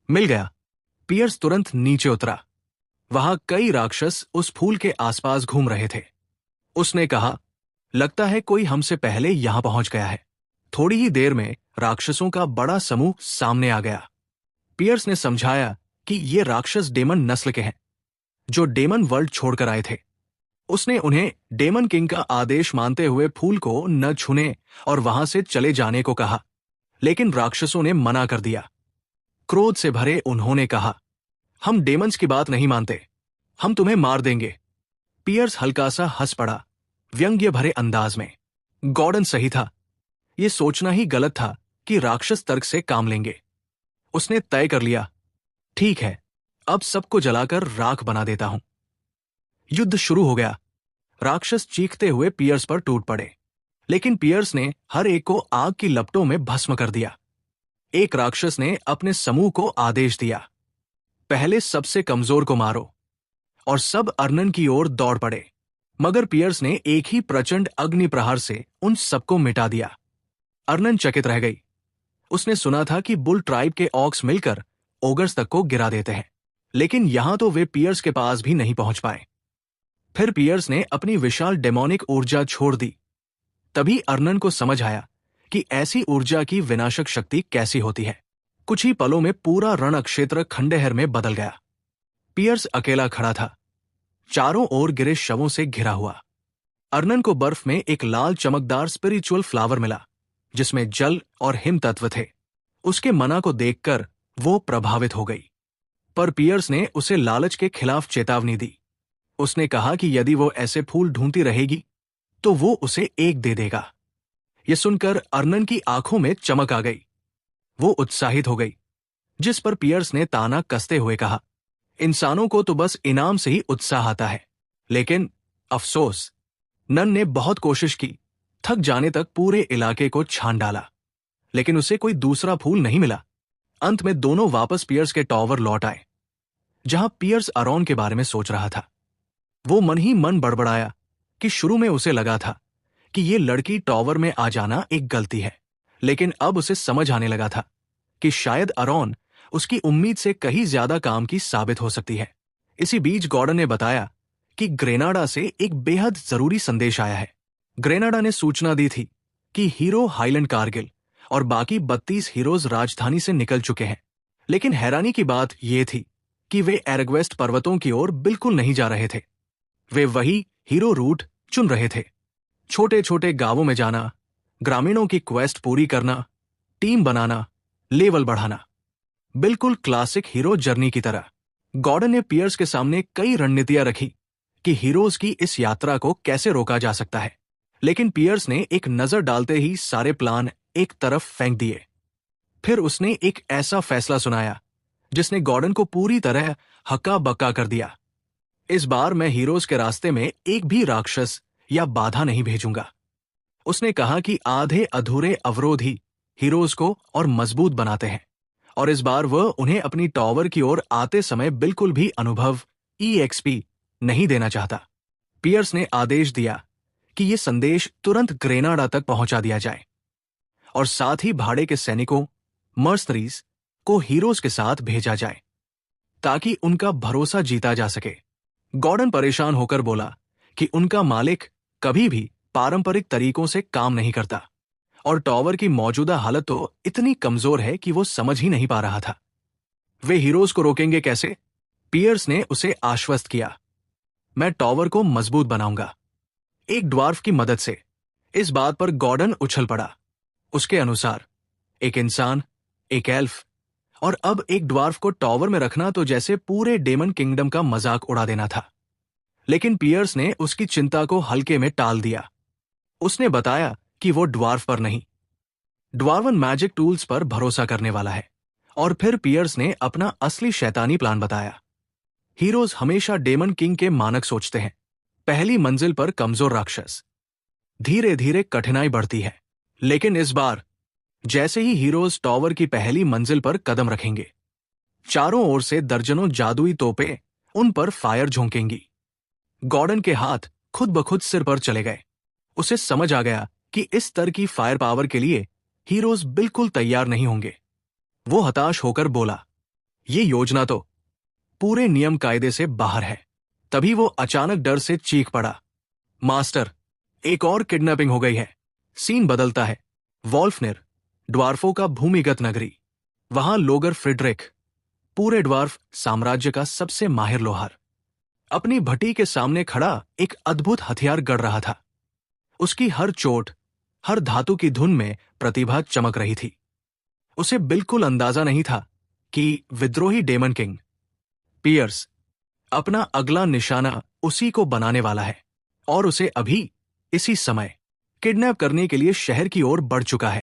मिल गया। पियर्स तुरंत नीचे उतरा। वहां कई राक्षस उस फूल के आसपास घूम रहे थे। उसने कहा, लगता है कोई हमसे पहले यहां पहुंच गया है। थोड़ी ही देर में राक्षसों का बड़ा समूह सामने आ गया। पियर्स ने समझाया कि ये राक्षस डेमन नस्ल के हैं, जो डेमन वर्ल्ड छोड़कर आए थे। उसने उन्हें डेमन किंग का आदेश मानते हुए फूल को न छूने और वहां से चले जाने को कहा, लेकिन राक्षसों ने मना कर दिया। क्रोध से भरे उन्होंने कहा, हम डेमन्स की बात नहीं मानते, हम तुम्हें मार देंगे। पियर्स हल्का सा हंस पड़ा, व्यंग्य भरे अंदाज में। गॉर्डन सही था। यह सोचना ही गलत था कि राक्षस तर्क से काम लेंगे। उसने तय कर लिया, ठीक है, अब सबको जलाकर राख बना देता हूं। युद्ध शुरू हो गया। राक्षस चीखते हुए पियर्स पर टूट पड़े, लेकिन पियर्स ने हर एक को आग की लपटों में भस्म कर दिया। एक राक्षस ने अपने समूह को आदेश दिया, पहले सबसे कमजोर को मारो, और सब अर्नन की ओर दौड़ पड़े। मगर पियर्स ने एक ही प्रचंड अग्नि प्रहार से उन सबको मिटा दिया। अर्नन चकित रह गई। उसने सुना था कि बुल ट्राइब के ऑक्स मिलकर ओगर्स तक को गिरा देते हैं, लेकिन यहां तो वे पियर्स के पास भी नहीं पहुंच पाए। फिर पियर्स ने अपनी विशाल डेमोनिक ऊर्जा छोड़ दी। तभी अर्नन को समझ आया कि ऐसी ऊर्जा की विनाशक शक्ति कैसी होती है। कुछ ही पलों में पूरा रण क्षेत्र खंडहर में बदल गया। पियर्स अकेला खड़ा था, चारों ओर गिरे शवों से घिरा हुआ। अर्नन को बर्फ में एक लाल चमकदार स्पिरिचुअल फ्लावर मिला, जिसमें जल और हिम तत्व थे। उसके मना को देखकर वो प्रभावित हो गई, पर पियर्स ने उसे लालच के खिलाफ चेतावनी दी। उसने कहा कि यदि वो ऐसे फूल ढूंढती रहेगी तो वो उसे एक दे देगा। यह सुनकर अर्नन की आंखों में चमक आ गई। वो उत्साहित हो गई, जिस पर पियर्स ने ताना कसते हुए कहा, इंसानों को तो बस इनाम से ही उत्साह आता है, लेकिन अफसोस, नन ने बहुत कोशिश की, थक जाने तक पूरे इलाके को छान डाला, लेकिन उसे कोई दूसरा फूल नहीं मिला। अंत में दोनों वापस पियर्स के टॉवर लौट आए, जहां पियर्स अरॉन के बारे में सोच रहा था। वो मन ही मन बड़बड़ाया कि शुरू में उसे लगा था कि ये लड़की टॉवर में आ जाना एक गलती है, लेकिन अब उसे समझ आने लगा था कि शायद अरॉन उसकी उम्मीद से कहीं ज्यादा काम की साबित हो सकती है। इसी बीच गॉर्डन ने बताया कि ग्रेनाडा से एक बेहद जरूरी संदेश आया है। ग्रेनाडा ने सूचना दी थी कि हीरो हाईलैंड कारगिल और बाकी 32 हीरोज राजधानी से निकल चुके हैं, लेकिन हैरानी की बात यह थी कि वे एरगवेस्ट पर्वतों की ओर बिल्कुल नहीं जा रहे थे। वे वही हीरो रूट चुन रहे थे, छोटे छोटे गांवों में जाना, ग्रामीणों की क्वेस्ट पूरी करना, टीम बनाना, लेवल बढ़ाना, बिल्कुल क्लासिक हीरो जर्नी की तरह। गॉर्डन ने पियर्स के सामने कई रणनीतियां रखी कि हीरोज की इस यात्रा को कैसे रोका जा सकता है, लेकिन पियर्स ने एक नजर डालते ही सारे प्लान एक तरफ फेंक दिए। फिर उसने एक ऐसा फैसला सुनाया जिसने गॉर्डन को पूरी तरह हक्का बक्का कर दिया। इस बार मैं हीरोज के रास्ते में एक भी राक्षस या बाधा नहीं भेजूंगा। उसने कहा कि आधे अधूरे अवरोध ही हीरोज को और मजबूत बनाते हैं, और इस बार वह उन्हें अपनी टॉवर की ओर आते समय बिल्कुल भी अनुभव EXP नहीं देना चाहता। पियर्स ने आदेश दिया कि यह संदेश तुरंत ग्रेनाडा तक पहुंचा दिया जाए, और साथ ही भाड़े के सैनिकों मर्सनरीज को हीरोज के साथ भेजा जाए, ताकि उनका भरोसा जीता जा सके। गॉर्डन परेशान होकर बोला कि उनका मालिक कभी भी पारंपरिक तरीकों से काम नहीं करता, और टॉवर की मौजूदा हालत तो इतनी कमजोर है कि वो समझ ही नहीं पा रहा था। वे हीरोज को रोकेंगे कैसे? पियर्स ने उसे आश्वस्त किया, मैं टॉवर को मजबूत बनाऊंगा, एक ड्वार्फ की मदद से। इस बात पर गॉर्डन उछल पड़ा। उसके अनुसार एक इंसान, एक एल्फ और अब एक ड्वार्फ को टॉवर में रखना तो जैसे पूरे डेमन किंगडम का मजाक उड़ा देना था। लेकिन पियर्स ने उसकी चिंता को हल्के में टाल दिया। उसने बताया कि वो ड्वार्फ पर नहीं, ड्वार्वन मैजिक टूल्स पर भरोसा करने वाला है। और फिर पियर्स ने अपना असली शैतानी प्लान बताया। हीरोज हमेशा डेमन किंग के मानक सोचते हैं, पहली मंजिल पर कमजोर राक्षस, धीरे धीरे कठिनाई बढ़ती है। लेकिन इस बार जैसे ही हीरोज टॉवर की पहली मंजिल पर कदम रखेंगे, चारों ओर से दर्जनों जादुई तोपें उन पर फायर झोंकेंगी। गॉर्डन के हाथ खुद ब खुद सिर पर चले गए। उसे समझ आ गया कि इस स्तर की फायर पावर के लिए हीरोज बिल्कुल तैयार नहीं होंगे। वो हताश होकर बोला, ये योजना तो पूरे नियम कायदे से बाहर है। तभी वो अचानक डर से चीख पड़ा, मास्टर, एक और किडनैपिंग हो गई है। सीन बदलता है। वॉल्फनेर, ड्वार्फों का भूमिगत नगरी। वहां लोगर फ्रिडरिक, पूरे ड्वार्फ साम्राज्य का सबसे माहिर लोहार, अपनी भट्टी के सामने खड़ा एक अद्भुत हथियार गढ़ रहा था। उसकी हर चोट, हर धातु की धुन में प्रतिभा चमक रही थी। उसे बिल्कुल अंदाजा नहीं था कि विद्रोही डेमन किंग पियर्स अपना अगला निशाना उसी को बनाने वाला है, और उसे अभी इसी समय किडनैप करने के लिए शहर की ओर बढ़ चुका है।